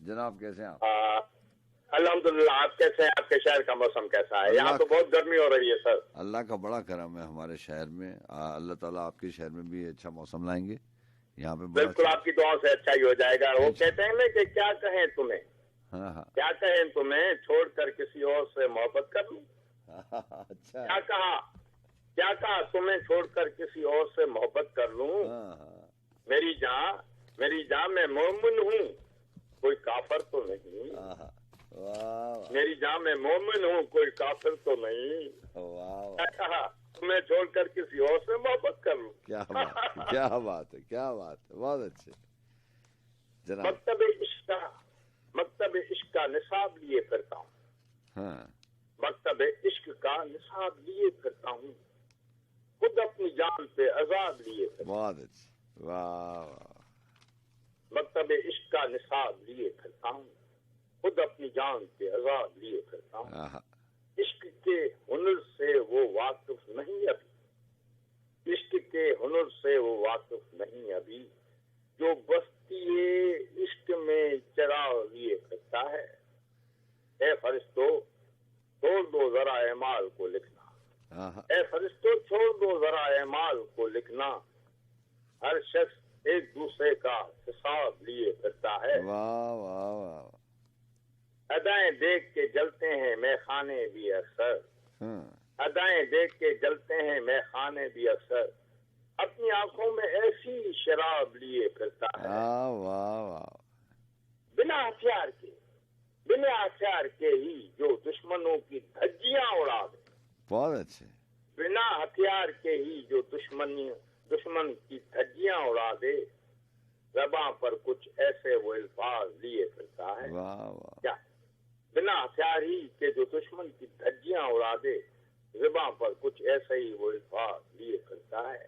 जनाब कैसे हैं आप? अल्हम्दुलिल्लाह। आप कैसे हैं? आपके शहर का मौसम कैसा है? यहाँ तो बहुत गर्मी हो रही है सर। अल्लाह का बड़ा करम है हमारे शहर में। अल्लाह ताला आपके शहर में भी अच्छा मौसम लाएंगे। यहाँ पे बिल्कुल आपकी दुआओं से अच्छा ही हो जाएगा। वो कहते हैं ना कि क्या कहें तुम्हें, हाँ हाँ क्या कहें तुम्हें, छोड़कर किसी और से मोहब्बत कर लूं। अच्छा क्या कहा तुम्हें, छोड़कर किसी और से मोहब्बत कर लूं। मेरी जान मैं मोमिन हूँ, कोई काफिर तो नहीं। मेरी जान मैं मोमिन हूँ, कोई काफिर तो नहीं। क्या कहा तुम्हें छोड़कर किसी और से मोहब्बत कर लूं। क्या बात है, बहुत अच्छे जनाब। मकतब इश्क का निसाब लिए फिरता हूँ। हाँ। मकतब इश्क का निसाब लिए फिरता हूँ, खुद अपनी जान पे अजाब लिए फिरता हूँ। बहुत अच्छे, वाह। मकतब इश्क का निसाब लिए फिरता हूँ, खुद अपनी जान पे अजाब लिए फिरता हूँ। इश्क के हुनर से वो वाकिफ नहीं अभी, इश्क के हुनर से वो वाकिफ नहीं अभी, जो बस्ती इश्क में चराग लिए फिरता है। ए फरिश्तो छोड़ दो जरा एमाल को लिखना, ए फरिश्तो छोड़ दो जरा एमाल को लिखना, हर शख्स एक दूसरे का हिसाब लिए फिरता है। वाह वाह वाह। अदाएं देख के जलते हैं मैखाने भी अक्सर, अदाएं देख के जलते हैं मैखाने भी अक्सर, अपनी आंखों में ऐसी शराब लिए फिरता है। वाह वाह। बिना हथियार के ही जो दुश्मनों की धज्जियां उड़ा दे। बहुत अच्छे। बिना हथियार के ही जो दुश्मन की धज्जियां उड़ा दे, ज़बां पर कुछ ऐसे वो अल्फाज लिए फिरता है। वाह वाह। क्या बिना हथियार ही के जो दुश्मन की धज्जियां उड़ा दे, ज़बां पर कुछ ऐसे ही वो अल्फाज लिए फिरता है।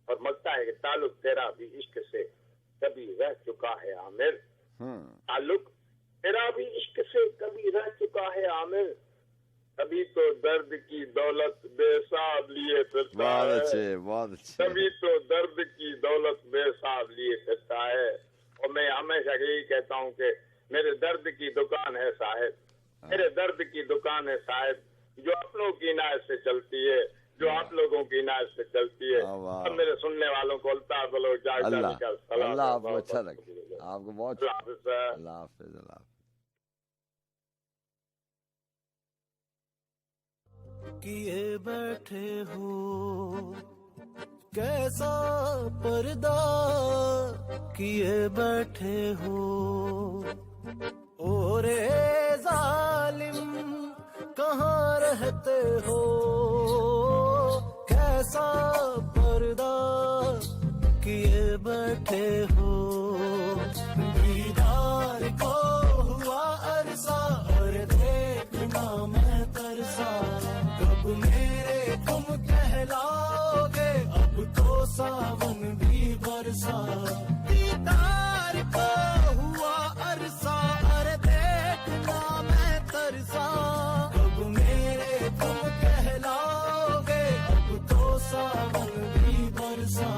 और मगता है कि ताल्लुक तेरा भी इश्क से कभी रह चुका है आमिर, ताल्लुक तेरा भी इश्क से कभी रह चुका है आमिर, तभी तो दर्द की दौलत बेसाब लिए फिरता है। बहुत अच्छे। तभी तो दर्द की दौलत बेसाब लिए फिरता है। और मैं हमेशा यही कहता हूँ कि मेरे दर्द की दुकान है साहिब, मेरे दर्द की दुकान है साहिब, जो अपनों की इनायत से चलती है, जो आप लोगों की इनायत से चलती है। और मेरे सुनने वालों को अल्लाह आपको अच्छा लगे, आपको बहुत। अल्लाह हाफिज। किए बैठे हो कैसा पर्दा, किए बैठे हो ओ रे जालिम, कहाँ रहते हो, कैसा पर्दा किए बैठे हो। दीदार को हुआ अरसा और देखना मैं तरसा, कब मेरे तुम कहलाओगे, अब तो सावन भी बरसा। दीदार को हुआ अरसा और देखना मैं तरसा, कब मेरे तुम कहलाओगे, अब तो सावन भी बरसा।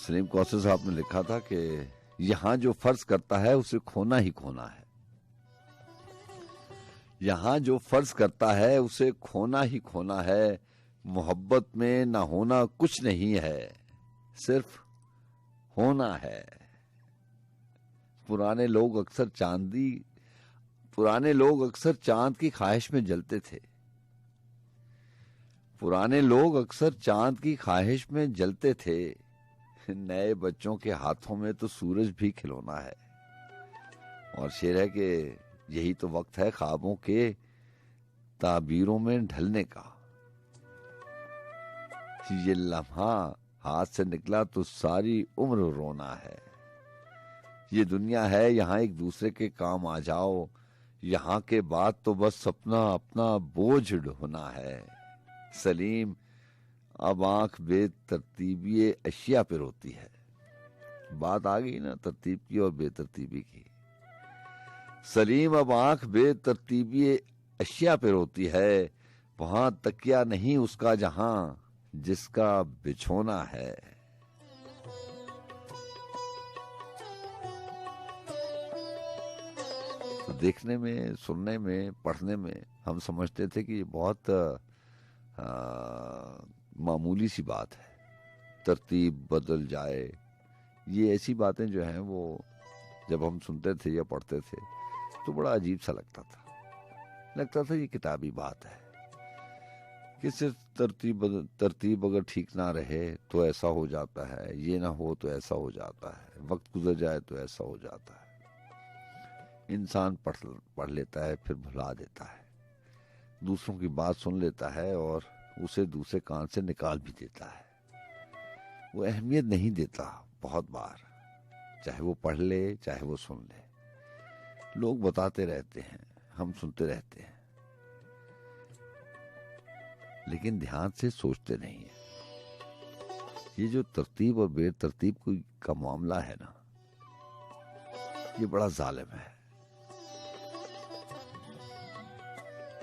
सलीम कौसर साहब ने लिखा था कि यहां जो फर्ज करता है उसे खोना ही खोना है। यहां जो फर्ज करता है उसे खोना ही खोना है। मोहब्बत में ना होना कुछ नहीं है, सिर्फ होना है। पुराने लोग अक्सर चांद की ख्वाहिश में जलते थे। पुराने लोग अक्सर चांद की ख्वाहिश में जलते थे। नए बच्चों के हाथों में तो सूरज भी खिलौना है। और शेर है कि यही तो वक्त है ख्वाबों के ताबीरों में ढलने का। ये लम्हा हाथ से निकला तो सारी उम्र रोना है। ये दुनिया है यहाँ एक दूसरे के काम आ जाओ। यहाँ के बाद तो बस अपना अपना बोझ ढोना है। सलीम अब आंख बेतरतीबी अशिया पे रोती है। बात आ गई ना तरतीब की और बेतरतीबी की। सलीम अब आंख बेतरतीबी अशिया पे रोती है। वहां तकिया नहीं उसका जहां जिसका बिछोना है। तो देखने में, सुनने में, पढ़ने में हम समझते थे कि ये बहुत मामूली सी बात है। तरतीब बदल जाए, ये ऐसी बातें जो हैं वो जब हम सुनते थे या पढ़ते थे तो बड़ा अजीब सा लगता था ये किताबी बात है कि सिर्फ तरतीब अगर ठीक ना रहे तो ऐसा हो जाता है, ये ना हो तो ऐसा हो जाता है, वक्त गुजर जाए तो ऐसा हो जाता है। इंसान पढ़ लेता है फिर भुला देता है, दूसरों की बात सुन लेता है और उसे दूसरे कान से निकाल भी देता है। वो अहमियत नहीं देता बहुत बार, चाहे वो पढ़ ले चाहे वो सुन ले। लोग बताते रहते हैं, हम सुनते रहते हैं, लेकिन ध्यान से सोचते नहीं है। ये जो तरतीब और बेतरतीब का मामला है ना, ये बड़ा जालिम है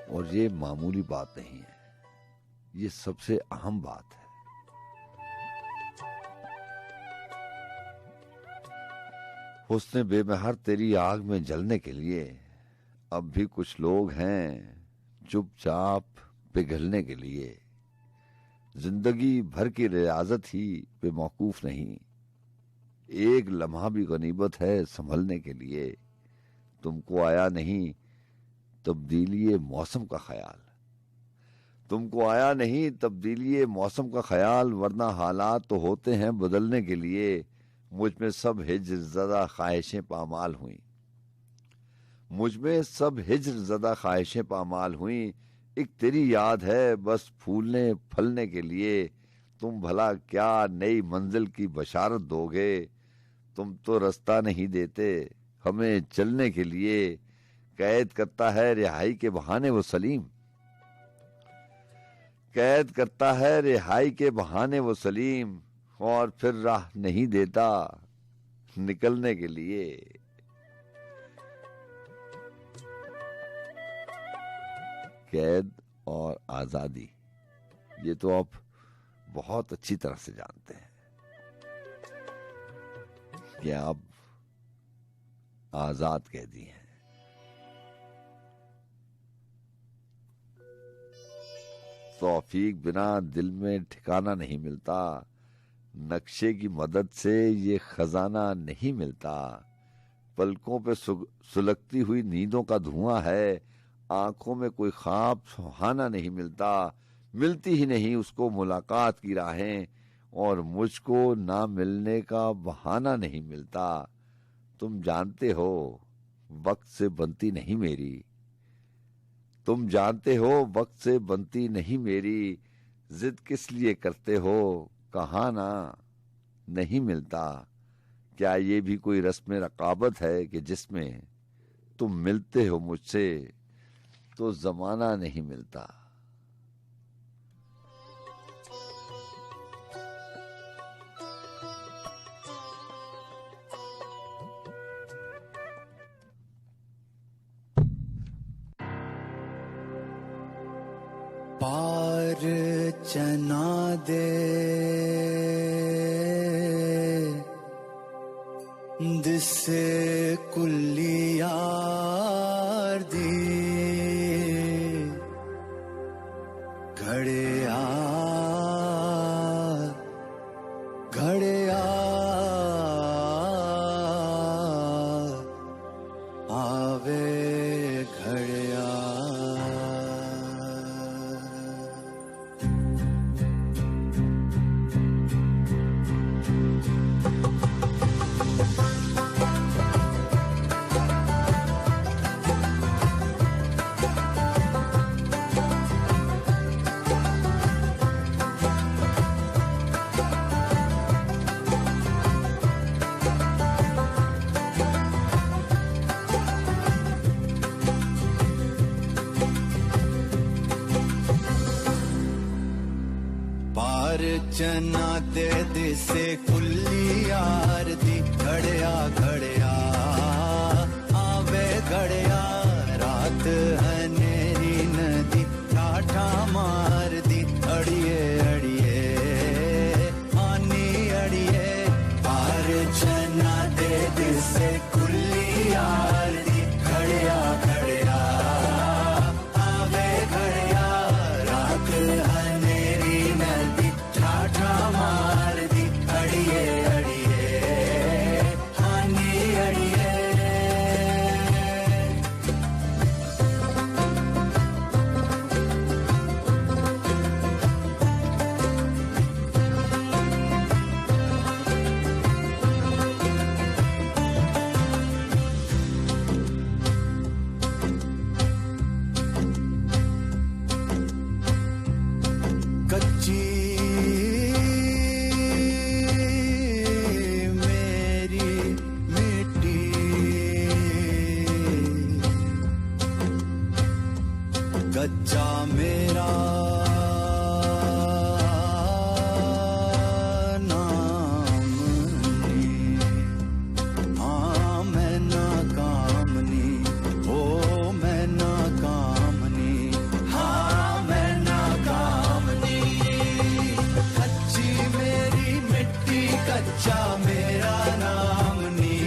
और ये मामूली बात नहीं है, ये सबसे अहम बात है। हुस्न बेमहर तेरी आग में जलने के लिए अब भी कुछ लोग हैं चुपचाप पिघलने के लिए। जिंदगी भर की रियाजत ही बेमौकूफ नहीं, एक लम्हा भी गनीमत है संभलने के लिए। तुमको आया नहीं तब्दीली मौसम का ख्याल, तुमको आया नहीं तब्दीली मौसम का ख्याल, वरना हालात तो होते हैं बदलने के लिए। मुझ में सब हिज्र ज़दा ख्वाहिशें पामाल हुई, मुझ में सब हिज्र ज़दा ख्वाहिशें पामाल हुई। एक तेरी याद है बस फूलने फलने के लिए। तुम भला क्या नई मंजिल की बशारत दोगे, तुम तो रास्ता नहीं देते हमें चलने के लिए। कैद करता है रिहाई के बहाने वो सलीम, कैद करता है रिहाई के बहाने वो सलीम, और फिर राह नहीं देता निकलने के लिए। कैद और आजादी, ये तो आप बहुत अच्छी तरह से जानते हैं कि आप आजाद कैदी हैं। तौफीक बिना दिल में ठिकाना नहीं मिलता, नक्शे की मदद से ये खजाना नहीं मिलता। पलकों पे सुलगती हुई नींदों का धुआं है, आंखों में कोई ख्वाब सुहाना नहीं मिलता। मिलती ही नहीं उसको मुलाकात की राहें, और मुझको ना मिलने का बहाना नहीं मिलता। तुम जानते हो वक्त से बनती नहीं मेरी, तुम जानते हो वक्त से बनती नहीं मेरी। जिद किस लिए करते हो कहा ना नहीं मिलता। क्या ये भी कोई रस्म रकाबत है कि जिसमें तुम मिलते हो मुझसे तो जमाना नहीं मिलता। पार चना दे दिसे कुल्ली यार दी घड़िया घड़िया आवे घड़िया चना दे दिसे कुल्ली यार दी घड़िया घड़िया आवे घड़िया रात हनेरी नदी ठाठा मार दी अड़िए अड़िए आनी अड़िए पार चना दे दिसे कुल्ली यार दी घड़िया घड़िया आवे घड़िया रात हनेरी नदी ठाठा मार दी अड़िए अड़िए आनी अड़िए कच्ची मेरी मिट्टी कच्चा मेरा नाम नहीं हाँ मैं नाकामनी ओ मैं नाकामनी हाँ मैं नाकामनी कच्ची मेरी मिट्टी कच्चा मेरा नाम नी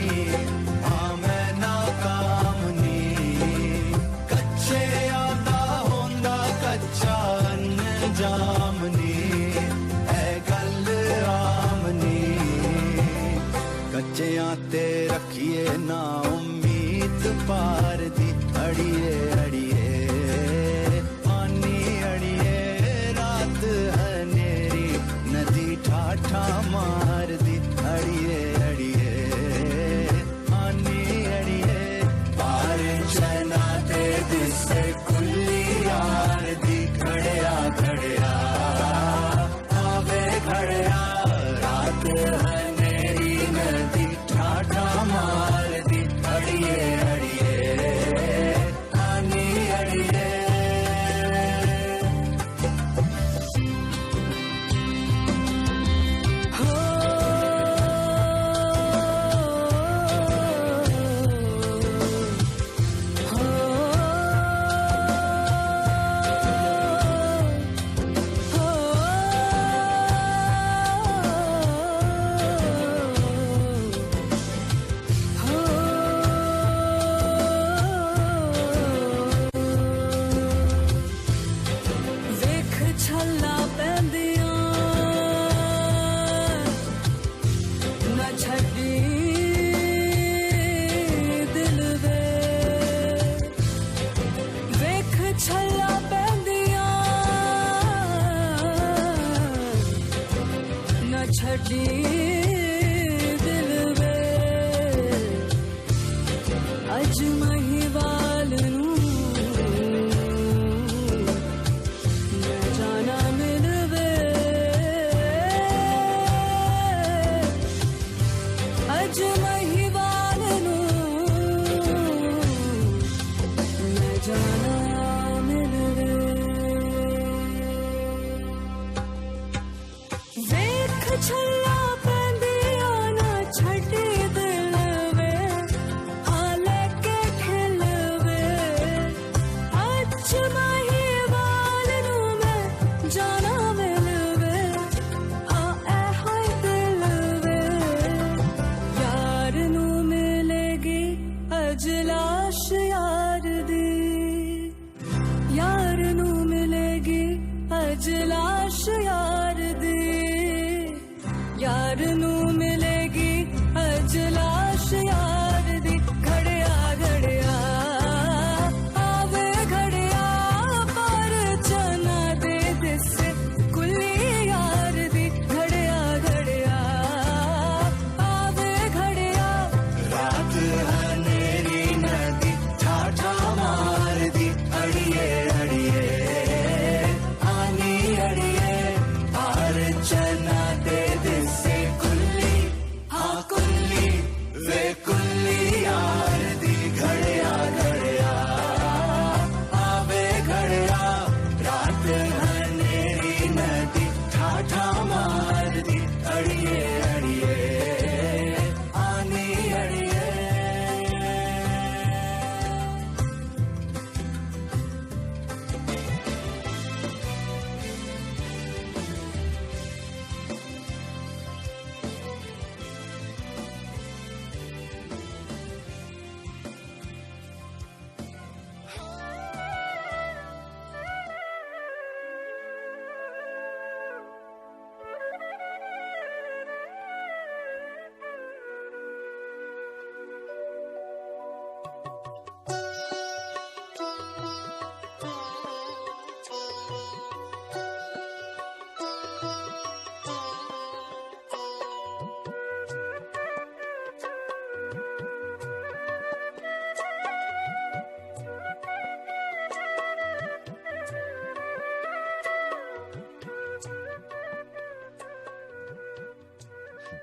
हाँ मैं नाकामनी कच्चे आदा होंदा कच्चा अनजामनी है गल आमनी कच्चियां ते रखिए ना उम्मीद पार दी अड़िए अड़िए पानी अड़िए रात हनेरी नदी ठाठा मार दी अड़िए अड़िए पानी अड़िए पार चना दे दिसे कुल्ली यार दी घड़िया घड़िया आवे घड़िया रात हनेरी नदी ठाठा मार दी अड़िए अड़िए पानी अड़िए ਵੇਖ ਛੱਲਾ ਪੈਂਦੀਆਂ ਨਾ ਛੱਡੀ ਦਿਲ ਵੇ ਵੇਖ ਛੱਲਾ ਪੈਂਦੀਆਂ ਨਾ ਛੱਡੀ ਦਿਲ ਵੇ ਅੱਜ ਮਹੀਵਾਲ ਨੂੰ जाना मिलवे अज महीवाल नू मैं जाना मिलवे वेख छल्ला पैंदिया ना छड्डी दिल वे आ लेके अज लाश यार दी यार नू मिलेगी अज लाश यार दी यार नू मिलेगी अज लाश यार दी घड़िया घड़िया आवे घड़िया पर चना दे दिस कुली यार दी घड़िया घड़िया आवे घड़िया रात हनेरी नदी ठाठा मार दी अड़िए अड़िए आनी अड़िए पार चना दे दिसे कुल्ली हाँ कुल्ली वे कुल्ली यार दी घड़िया घड़िया आवे घड़िया रात हनेरी नदी ठाठा मार दी अड़िए अड़िए आनी अड़िए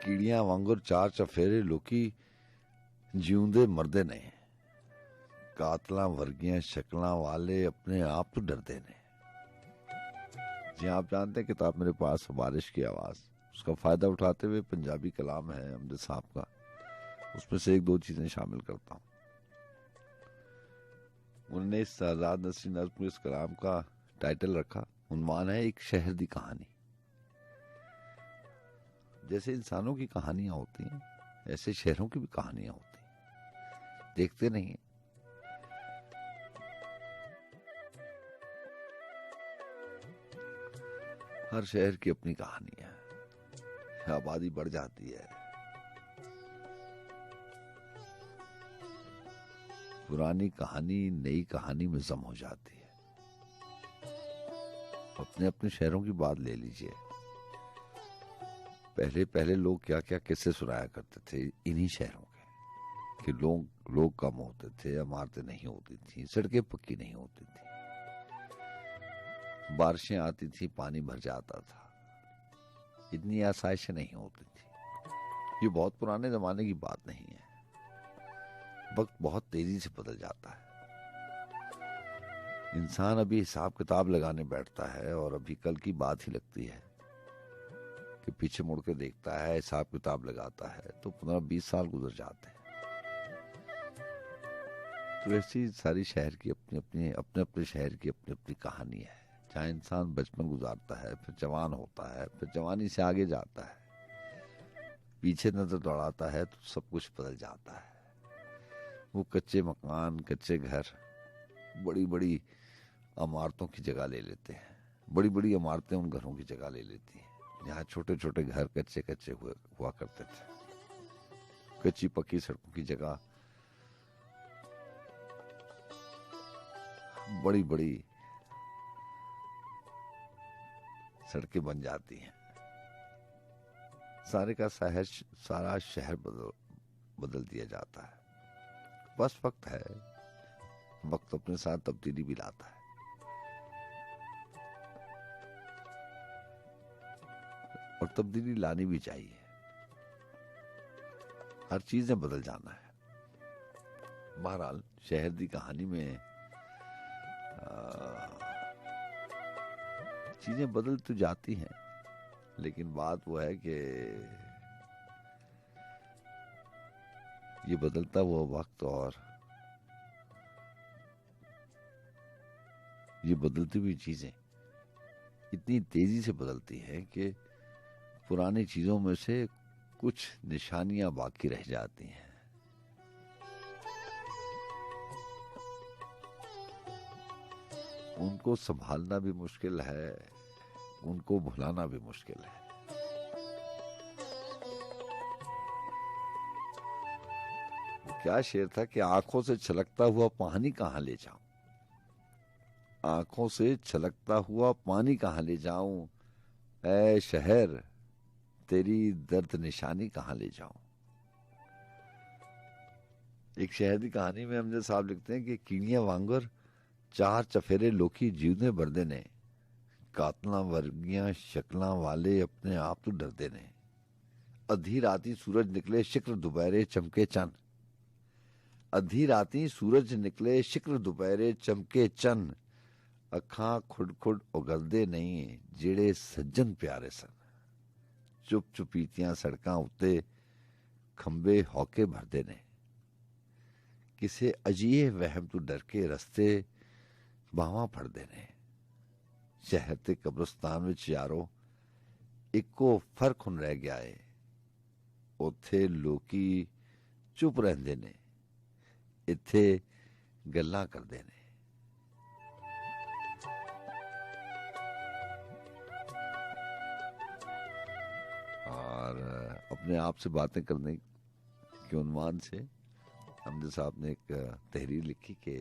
ਕੀੜੀਆਂ ਵਾਂਗਰ ਚਾਰ ਚਫੇਰੇ ਲੋਕੀ ਜਿਉਂਦੇ ਮਰਦੇ ਨੇ ਕਾਤਲਾਂ ਵਰਗੀਆਂ ਸ਼ਕਲਾਂ वाले अपने आप तो डरते ने। जी आप जानते हैं किताब मेरे पास बारिश की आवाज़, उसका फ़ायदा उठाते हुए पंजाबी कलाम है अमजद साहब का, उसमें से एक दो चीज़ें शामिल करता हूँ। उन्होंने इस आज़ाद नस्री नज़्म को इस कलाम का टाइटल रखा, उन्वान है एक शहर दी कहानी। जैसे इंसानों की कहानियां होती हैं ऐसे शहरों की भी कहानियां होती हैं, देखते नहीं हैं। हर शहर की अपनी कहानी है, आबादी बढ़ जाती है, पुरानी कहानी नई कहानी में जम हो जाती है। अपने अपने शहरों की बात ले लीजिए, पहले पहले लोग क्या क्या किस्से सुनाया करते थे इन्हीं शहरों के, कि लोग कम होते थे, इमारतें नहीं होती थी, सड़कें पक्की नहीं होती थी, बारिशें आती थी, पानी भर जाता था, इतनी आसाइशें नहीं होती थी। ये बहुत पुराने जमाने की बात नहीं है। वक्त बहुत तेजी से बदल जाता है। इंसान अभी हिसाब किताब लगाने बैठता है और अभी कल की बात ही लगती है कि पीछे मुड़ के देखता है, हिसाब किताब लगाता है तो 15-20 साल गुजर जाते हैं। तो ऐसी सारी शहर की अपने अपने शहर की अपनी अपनी कहानी है, जहाँ इंसान बचपन गुजारता है, फिर जवान होता है, फिर जवानी से आगे जाता है, पीछे नजर दौड़ाता है तो सब कुछ बदल जाता है। वो कच्चे मकान, कच्चे घर बड़ी बड़ी इमारतों की जगह ले लेते हैं, बड़ी बड़ी इमारतें उन घरों की जगह ले लेती हैं जहाँ छोटे छोटे घर कच्चे कच्चे हुआ करते थे। कच्ची पक्की सड़कों की जगह बड़ी बड़ी सड़कें बन जाती हैं। सारा शहर बदल दिया जाता है। बस वक्त है, वक्त अपने साथ तब्दीली भी लाता है। और तब्दीली लानी भी चाहिए, हर चीज में बदल जाना है। बहरहाल शहर दी कहानी में चीजें बदल तो जाती हैं, लेकिन बात वो है कि ये बदलता हुआ वक्त और ये बदलती हुई चीजें इतनी तेजी से बदलती हैं कि पुरानी चीजों में से कुछ निशानियां बाकी रह जाती हैं। उनको संभालना भी मुश्किल है, उनको भुलाना भी मुश्किल है। क्या शेर था कि आंखों से छलकता हुआ पानी कहां ले जाऊं, आंखों से छलकता हुआ पानी कहां ले जाऊं, ऐ शहर तेरी दर्द निशानी कहां ले जाऊं। एक शहर की कहानी में हमने साहब लिखते हैं कि कीड़ियां वांगर चार चफेरे लोकी जीवने बरदे ने, कातला वर्गियां शक्लां वाले अपने आप तो डरदे ने। अधी राती सूरज निकले शिक्र दोपहरे चमके चन, अधी राती सूरज निकले शिक्र दोपहरे चमके चन, अखां खुड खुड उगलदे नहीं जेड़े सज्जन प्यारे सन। चुप चुपीतियां सड़कां उत्ते खंबे हौके भरदे ने, किसे अजीए वहम तू डर के रस्ते बावां फड़दे ने। शहर ते कब्रिस्तान विच यारो इक्को फर्क हुण रह गया है, उत्थे लोकी चुप रहंदे ने, इत्थे गल्लां करदे ने। और अपने आप से बातें करने के उन्वान से हमदे साहब ने एक तहरीर लिखी कि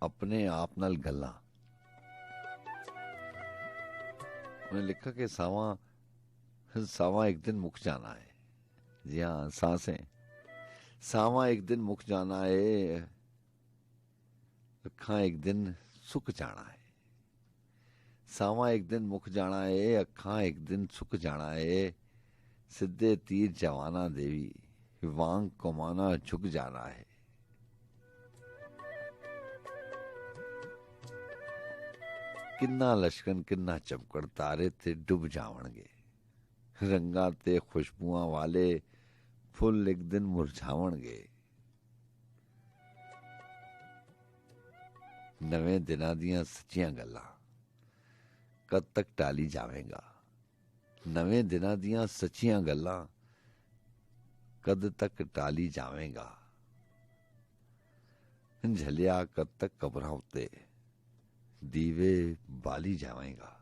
अपने आप नाल गल्लां। उन्हें लिखा कि सावा एक दिन मुक जाना है। जी हाँ, सांसें। सावा एक दिन मुक जाना है, अखां एक दिन सुक जाना है। सावा एक दिन मुक जाना है, अखां एक दिन सुक जाना है। सिद्धे तीर जवाना देवी वांग कमाना झुक जाना है। किन्ना लश्कन किन्ना चमकड़ तारे ते डुब जावणगे, रंगा ते खुशबुआं वाले फुल एक दिन मुरझावणगे। नवें दिनां दियां सच्चियां गल्लां कद तक टाली जावेगा, नवें दिनां दियां सच्चियां गल्लां कद तक टाली जावेगा। झलिया कद तक कबरां उत्ते दीवे बाली जावेगा।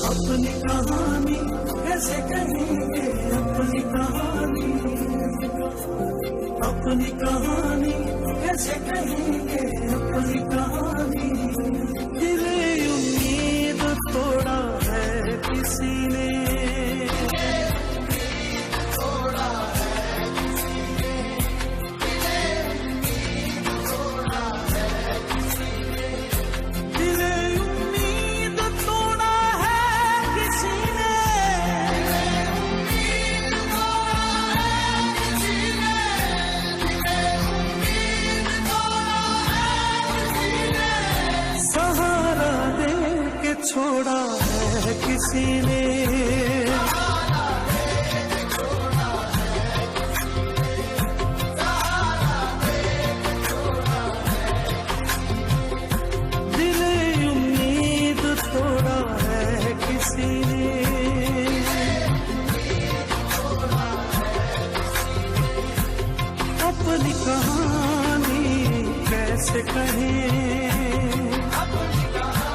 अपनी कहानी कैसे कहेंगे, अपनी कहानी, अपनी कहानी कैसे कहेंगे, अपनी कहानी। दिले उम्मीद तोड़ा है किसी ने, तोड़ा है किसी ने, दिले उम्मीद तोड़ा है किसी ने, दिले उम्मीद तोड़ा है किसी ने, दिले उम्मीद तोड़ा है किसी ने, दिले उम्मीद तोड़ा है किसी ने, सहारा दे के छोड़ा है किसी ने, दिले उम्मीद तोड़ा है किसी ने। अपनी कहानी कैसे कहें, अपनी कहानी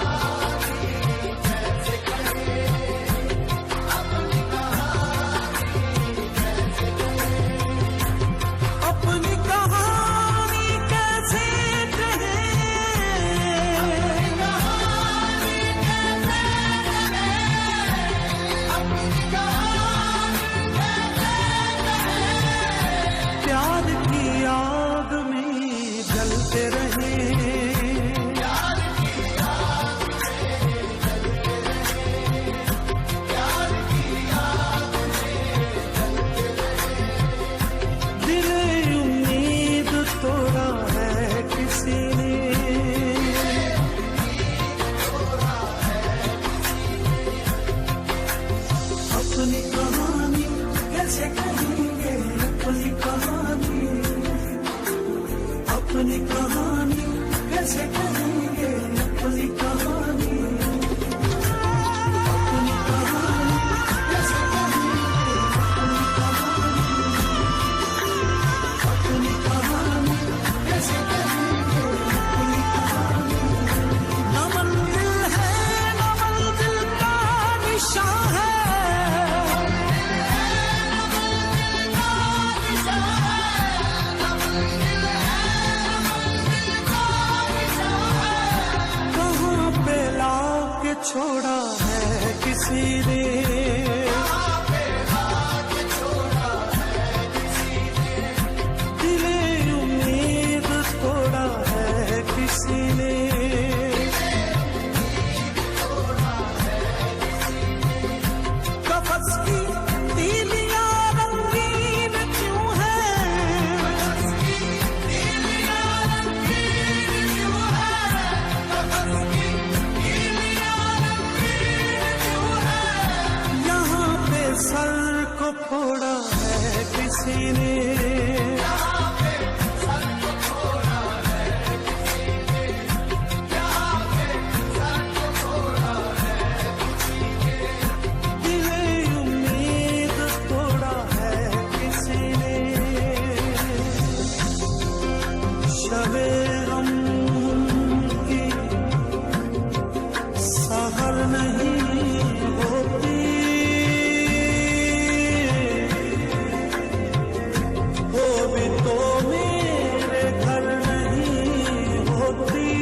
कहानी कैसे कहेंगे अपनी कहानी, अपनी कहानी कैसे कहेंगे अपनी कहानी, अपनी कहानी कैसे कहेंगे अपनी कहानी। न मंजिल है न मंजिल का निशान है, छोड़ा है किसी ने, दिले उम्मीद तोड़ा है किसी ने, कफस की तीलियां रंगीन क्यों है, सर को फोड़ा है किसी ने, दिले उम्मीद तोड़ा है किसी ने। शबे गम की सहर नहीं होती, तो मेरे घर नहीं होती,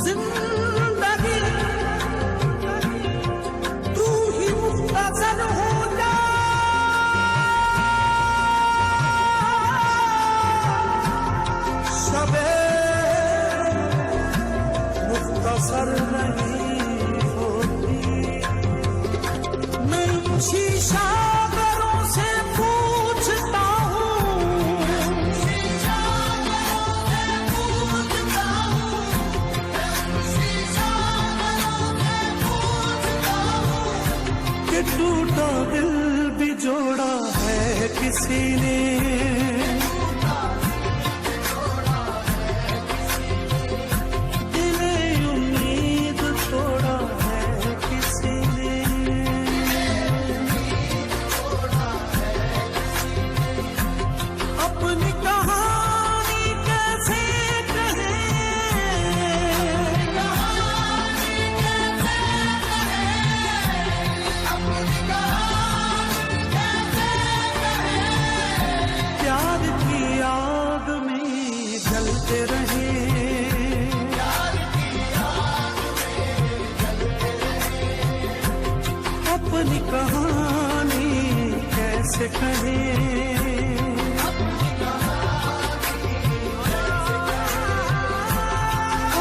जिंदगी तू ही मुख्तसर हो जा, शबे मुख्तसर नहीं होती। मैं शीशा से पूछता हूँ, कि टूटा दिल भी जोड़ा है किसी ने, दिले उम्मीद तोड़ा है किसी ने, अपनी कहानी कैसे प्यार की आग में जलते रहे, अपनी कहानी कैसे कहें,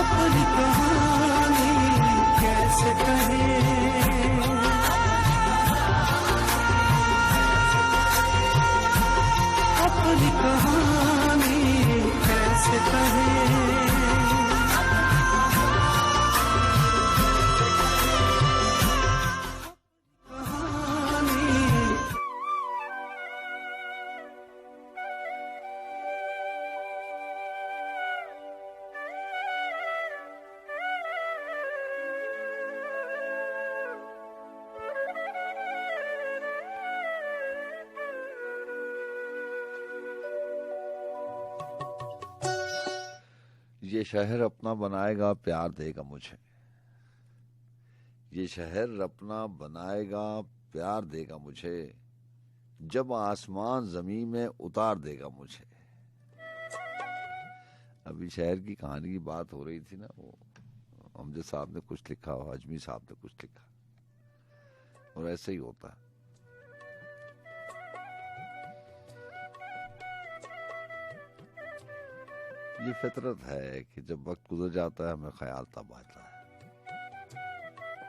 अपनी कहानी कैसे कहें, अपनी कहानी कैसे कहें। ये शहर अपना बनाएगा प्यार देगा मुझे, ये शहर अपना बनाएगा प्यार देगा मुझे, जब आसमान जमीन में उतार देगा मुझे। अभी शहर की कहानी की बात हो रही थी ना, वो अमजद साहब ने कुछ लिखा और अजमी साहब ने कुछ लिखा, और ऐसे ही होता है। ये फितरत है कि जब वक्त गुजर जाता है हमें ख्याल तब आता है,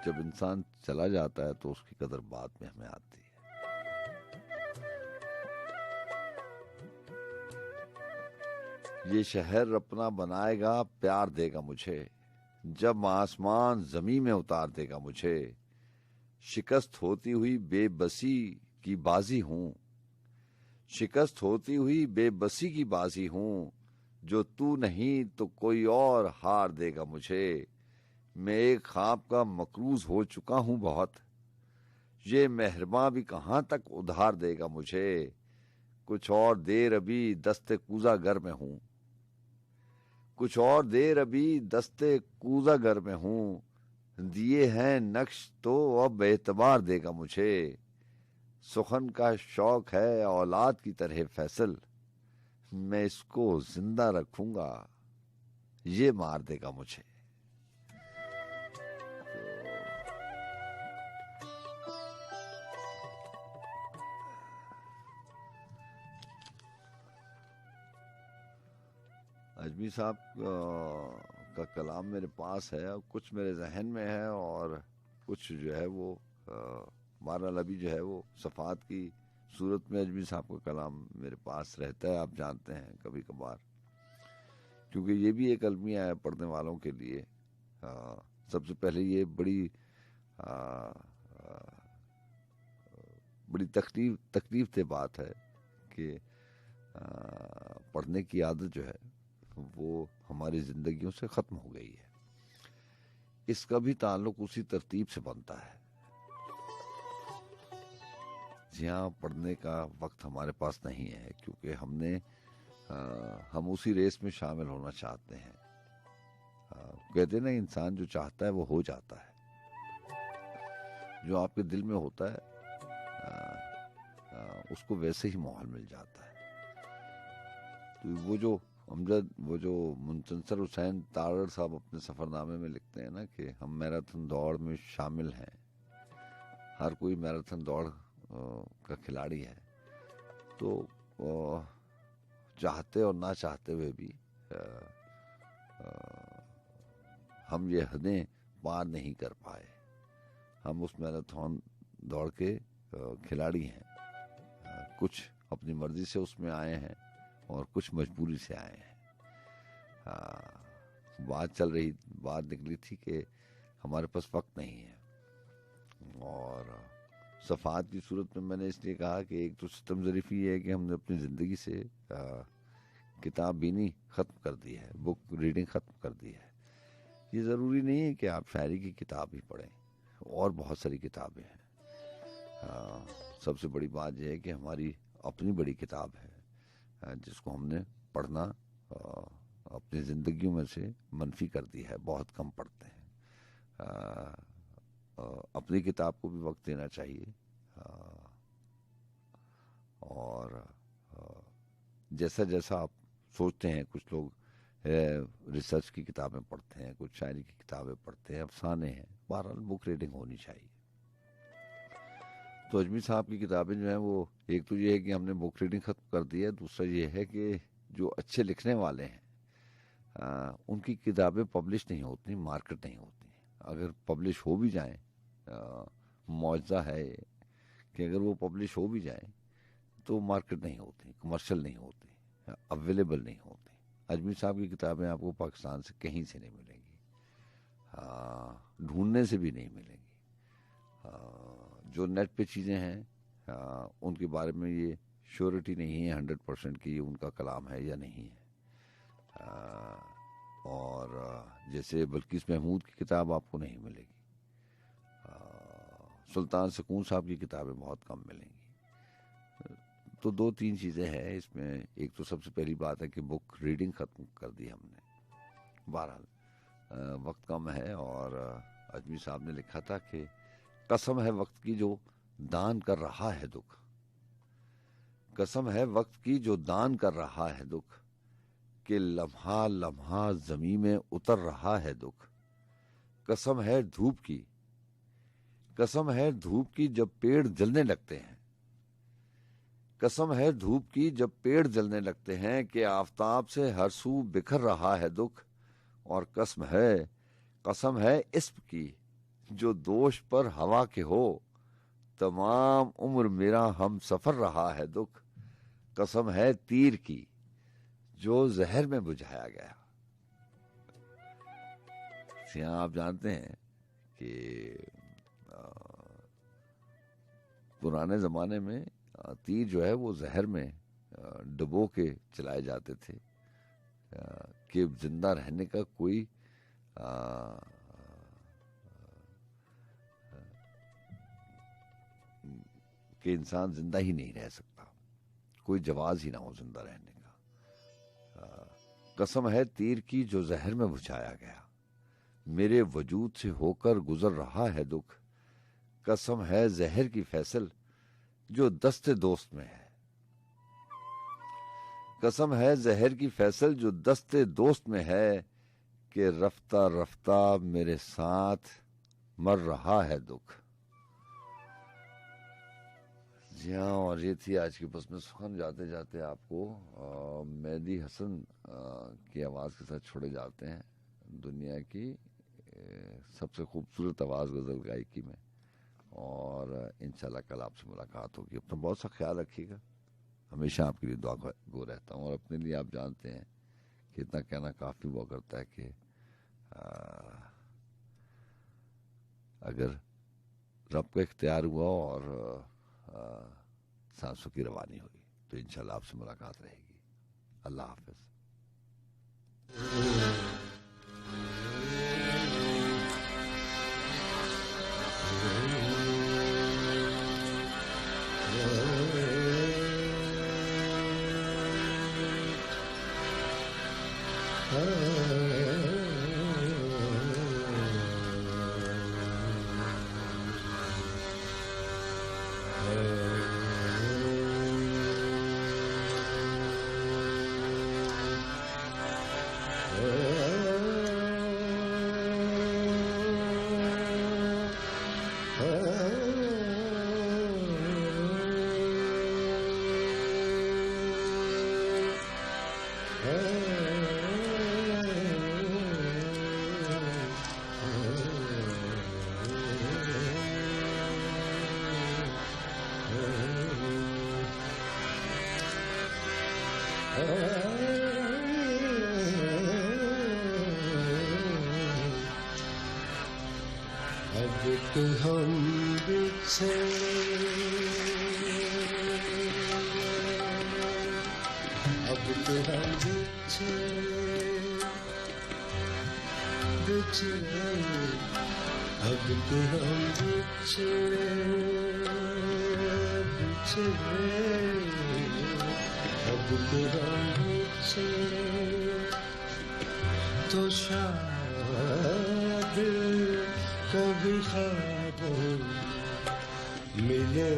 जब इंसान चला जाता है तो उसकी कदर बाद में हमें आती है। ये शहर अपना बनाएगा प्यार देगा मुझे, जब आसमान जमीन में उतार देगा मुझे। शिकस्त होती हुई बेबसी की बाजी हूं, शिकस्त होती हुई बेबसी की बाजी हूं, जो तू नहीं तो कोई और हार देगा मुझे। मैं एक ख्वाब का मकरूज हो चुका हूं बहुत, ये मेहरबां भी कहां तक उधार देगा मुझे। कुछ और देर अभी दस्ते कूजा घर में हूं, कुछ और देर अभी दस्ते कूजा घर में हूं। दिए हैं नक्श तो अब एतबार देगा मुझे। सुखन का शौक है औलाद की तरह फैसल, मैं इसको जिंदा रखूंगा, ये मार देगा मुझे। अजमी साहब का कलाम मेरे पास है और कुछ मेरे जहन में है और कुछ जो है वो बहरहाल अभी जो है वो सफ़ात की सूरत में अजमी साहब का कलाम मेरे पास रहता है। आप जानते हैं कभी कभार, क्योंकि ये भी एक अलमिया है पढ़ने वालों के लिए। सबसे पहले ये बड़ी तकलीफ से बात है कि पढ़ने की आदत जो है वो हमारी जिंदगियों से खत्म हो गई है। इसका भी ताल्लुक उसी तरतीब से बनता है। जहाँ पढ़ने का वक्त हमारे पास नहीं है, क्योंकि हम उसी रेस में शामिल होना चाहते हैं। कहते ना, इंसान जो चाहता है वो हो जाता है। जो आपके दिल में होता है उसको वैसे ही माहौल मिल जाता है। तो वो जो मुंतसर हुसैन तारड़ साहब अपने सफ़रनामे में लिखते हैं ना कि हम मैराथन दौड़ में शामिल हैं, हर कोई मैराथन दौड़ का खिलाड़ी है, तो चाहते और ना चाहते हुए भी हम ये हदें पार नहीं कर पाए। हम उस मैराथन दौड़ के खिलाड़ी हैं। कुछ अपनी मर्जी से उसमें आए हैं और कुछ मजबूरी से आए हैं। बात निकली थी कि हमारे पास वक्त नहीं है, और सफ़ात की सूरत में मैंने इसलिए कहा कि एक तो सितम ज़रीफ़ी है कि हमने अपनी ज़िंदगी से किताब बीनी ख़त्म कर दी है, बुक रीडिंग ख़त्म कर दी है। ये ज़रूरी नहीं है कि आप शायरी की किताब ही पढ़ें, और बहुत सारी किताबें हैं। सबसे बड़ी बात यह है कि हमारी अपनी बड़ी किताब है जिसको हमने पढ़ना अपनी ज़िंदगियों में से मनफी कर दी है। बहुत कम पढ़ते हैं। अपनी किताब को भी वक्त देना चाहिए, और जैसा जैसा आप सोचते हैं, कुछ लोग रिसर्च की किताबें पढ़ते हैं, कुछ शायरी की किताबें पढ़ते हैं, अफसाने हैं। बहरहाल बुक रीडिंग होनी चाहिए। तो अजमी साहब की किताबें जो हैं वो, एक तो ये है कि हमने बुक रीडिंग ख़त्म कर दी है, दूसरा ये है कि जो अच्छे लिखने वाले हैं उनकी किताबें पब्लिश नहीं होती, मार्केट नहीं होती। अगर पब्लिश हो भी जाएं, मौजज़ा है कि अगर वो पब्लिश हो भी जाएं तो मार्केट नहीं होती, कमर्शियल नहीं होती, अवेलेबल नहीं होती। अजमी साहब की किताबें आपको पाकिस्तान से कहीं से नहीं मिलेंगी, ढूंढने से भी नहीं मिलेंगी। जो नेट पे चीज़ें हैं उनके बारे में ये श्योरिटी नहीं है 100% कि ये उनका कलाम है या नहीं है। और जैसे बल्किस महमूद की किताब आपको नहीं मिलेगी, सुल्तान सुकून साहब की किताबें बहुत कम मिलेंगी। तो 2-3 चीज़ें हैं इसमें। एक तो सबसे पहली बात है कि बुक रीडिंग ख़त्म कर दी हमने। बहरहाल वक्त कम है, और अजमी साहब ने लिखा था कि कसम है वक्त की जो दान कर रहा है दुख, कसम है वक्त की जो दान कर रहा है दुख, कि लम्हा लम्हा ज़मीं में उतर रहा है दुख। कसम है धूप की, कसम है धूप की जब पेड़ जलने लगते हैं, कसम है धूप की जब पेड़ जलने लगते हैं, कि आफताब से हर सू बिखर रहा है दुख। और कसम है इस्म की जो दोष पर हवा के हो, तमाम उम्र मेरा हम सफर रहा है दुख। कसम है तीर की जो जहर में बुझाया गया। यहाँ आप जानते हैं कि पुराने जमाने में तीर जो है वो जहर में डुबो के चलाए जाते थे कि जिंदा रहने का कोई कि इंसान जिंदा ही नहीं रह सकता, कोई जवाज ही ना हो जिंदा रहने का। कसम है तीर की जो जहर में बुझाया गया, मेरे वजूद से होकर गुजर रहा है दुख। कसम है जहर की फैसल जो दस्ते दोस्त में है। कसम है जहर की फैसल जो दस्ते दोस्त में है कि रफ्ता रफ्ता मेरे साथ मर रहा है दुख। जी हाँ, और ये थी आज की बस में सुखन। जाते जाते आपको मेहदी हसन की आवाज़ के साथ छोड़े जाते हैं दुनिया की सबसे खूबसूरत आवाज़ गज़ल गायकी में। और इंशाल्लाह कल आपसे मुलाकात होगी। अपना बहुत सा ख्याल रखिएगा। हमेशा आपके लिए दुआ गो रहता हूँ। और अपने लिए आप जानते हैं कि इतना कहना काफ़ी हुआ करता है कि अगर रब का इख्तियार हुआ और सांसों की रवानी हुई तो इंशाल्लाह आपसे मुलाकात रहेगी। अल्लाह हाफ़िज़। हम बिछड़े अब तो हम बिछड़े अब तो हम बिछड़े अब तो हम बिछड़े तो शायद कभी ख्वाबों मिले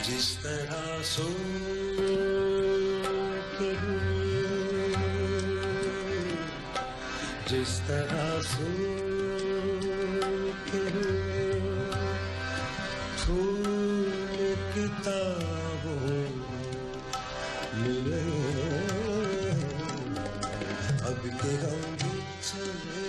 जिस तरह सोते जिस तरह सोते फूल किताबों मिले अब के हम बिछड़े।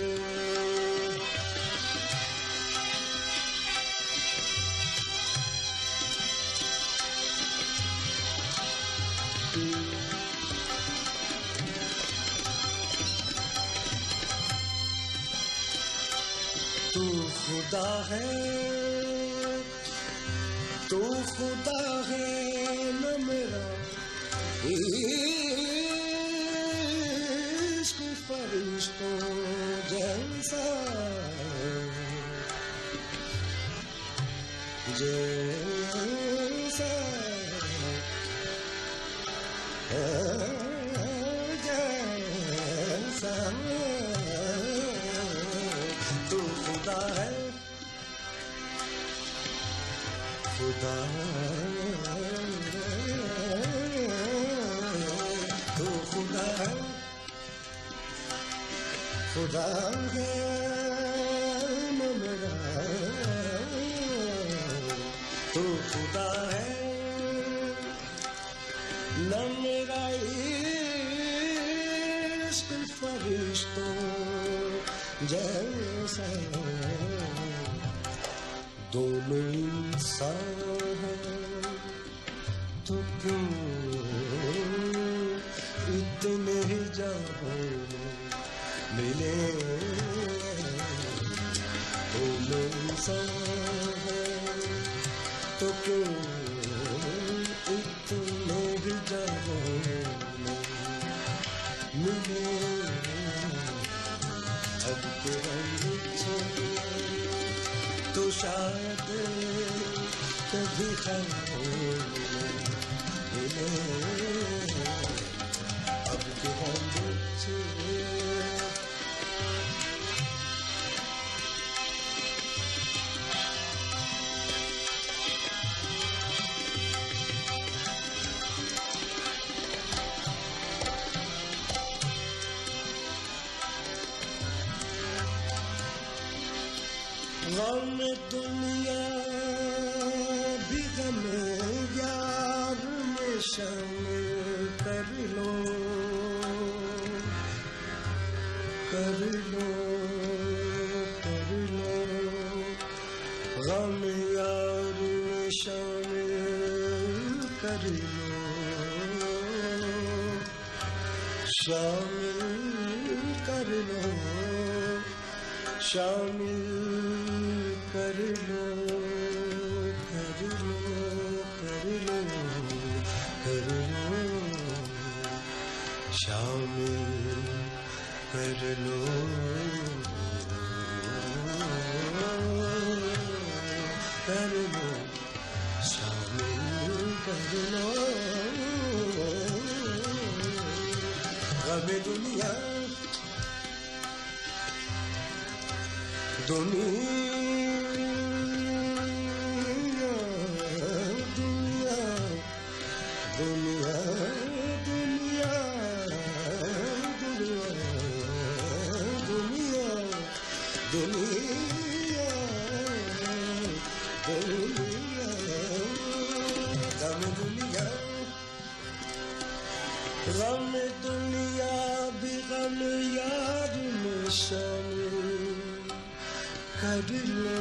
तू खुदा है तू खुदा है न मेरा इश्क फरिश्तों जैसा जैसा जैसा तू खुदा है खुदा तू खुदा है खुदा है न मेरा तू खुदा है न मेरा इश्क फरिश्तों जैसा दोनों इंसान हैं तो क्यों इतने ही जाओ मिले दोनों इंसान हैं तो क्यों जगहों में मिले अब के मुझसे तो शायद कभी ख्यालों में मिले अब के मुझसे गम दुनिया भी गम यार में शामिल कर लो कर लो कर लो गम यार में शामिल कर लो शामिल कर लो शामिल कर लो कर लो कर लो कर लो शामिल कर लो कर लो शामिल कर लो गम दुनिया दुनिया दुनिया दुनिया दुनिया दुनिया दुनिया दुनिया गम दुनिया गम दुनिया भी गम यार में शामिल कर लो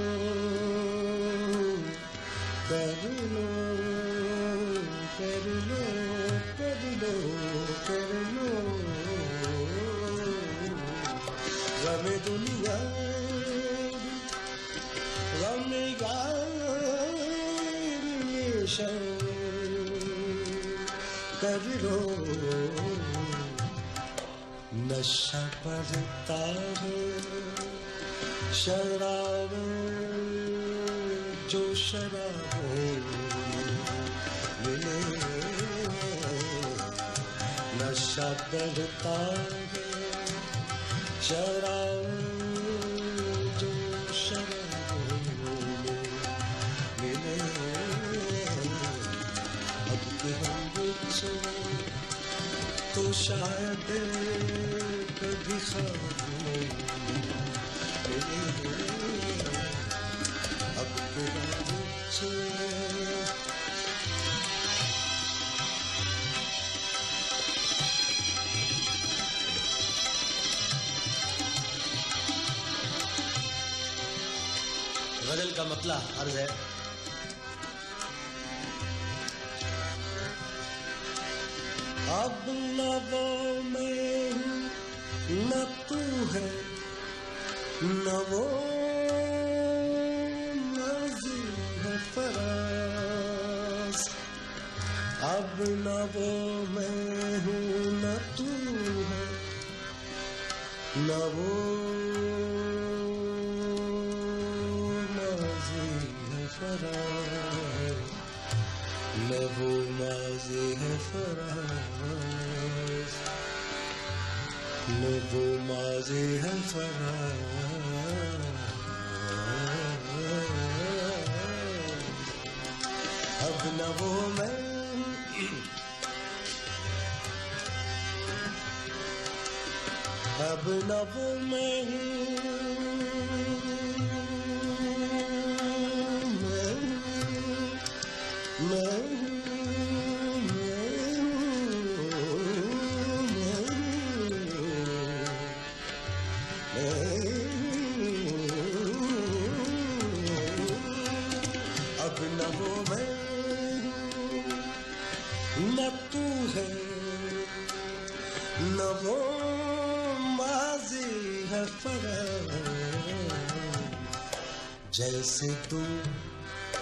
कर लो कर लो कर लो कर लो गम दुनिया गम यार में शामिल कर लो नशा पड़ता है शराब जो शराब मिले नशा बढ़ता है शराब जो शराब मिले अब के हम बच्चे तो शायद कभी ख्वाब अब के मुझसे गजल का मतला अर्ज है अब न वो मैं हूँ न तू है न वो मंजिल है फराज अब न वो मैं हूँ न तू है न वो मंजिल है फराज न वो मंजिल है फराज न वो माज़ी है फराज अब न वो मैं अब न वो मैं अब न वो मैं न तू है न वो माज़ी है फराज जैसे तू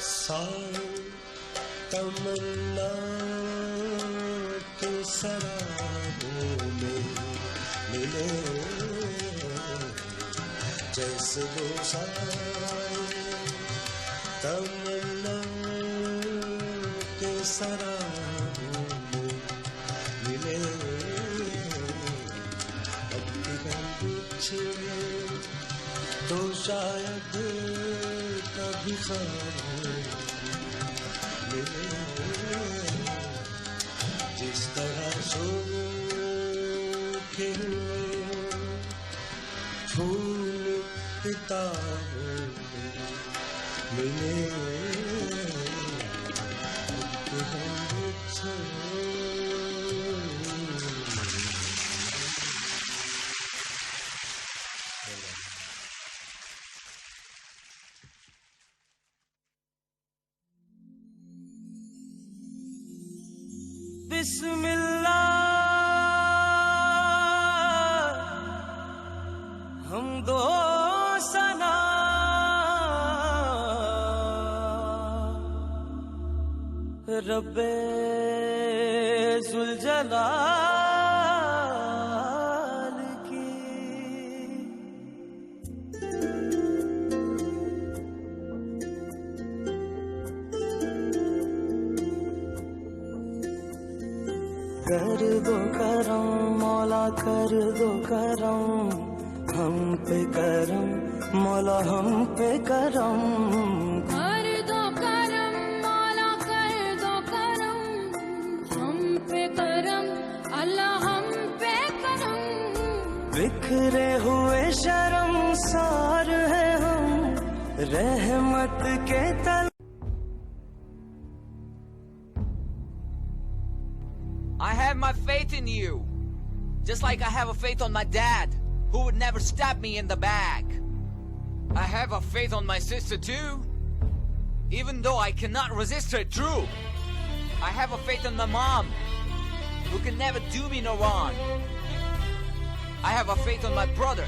साए तमन्ना शराबों में मिले जैसे दो साए तमन्ना के शराबों में मिले अपनी कुछ तो शायद कभी ख्वाबों मिले जिस तरह सूखे हुए फूल किताबों में मिले बिस्मिल्लाह हम दो सना रब्बे जुलजलाल की कर दो करम मौला कर दो करम हम पे करम मौला हम पे करम कर दो करम मौला कर दो करम हम पे करम अल्लाह हम पे करम बिखरे हुए शर्मसार है हम रहमत के तल I have my faith in you, just like I have a faith on my dad, who would never stab me in the back. I have a faith on my sister too, even though I cannot resist her true. I have a faith on my mom, who can never do me no wrong. I have a faith on my brother,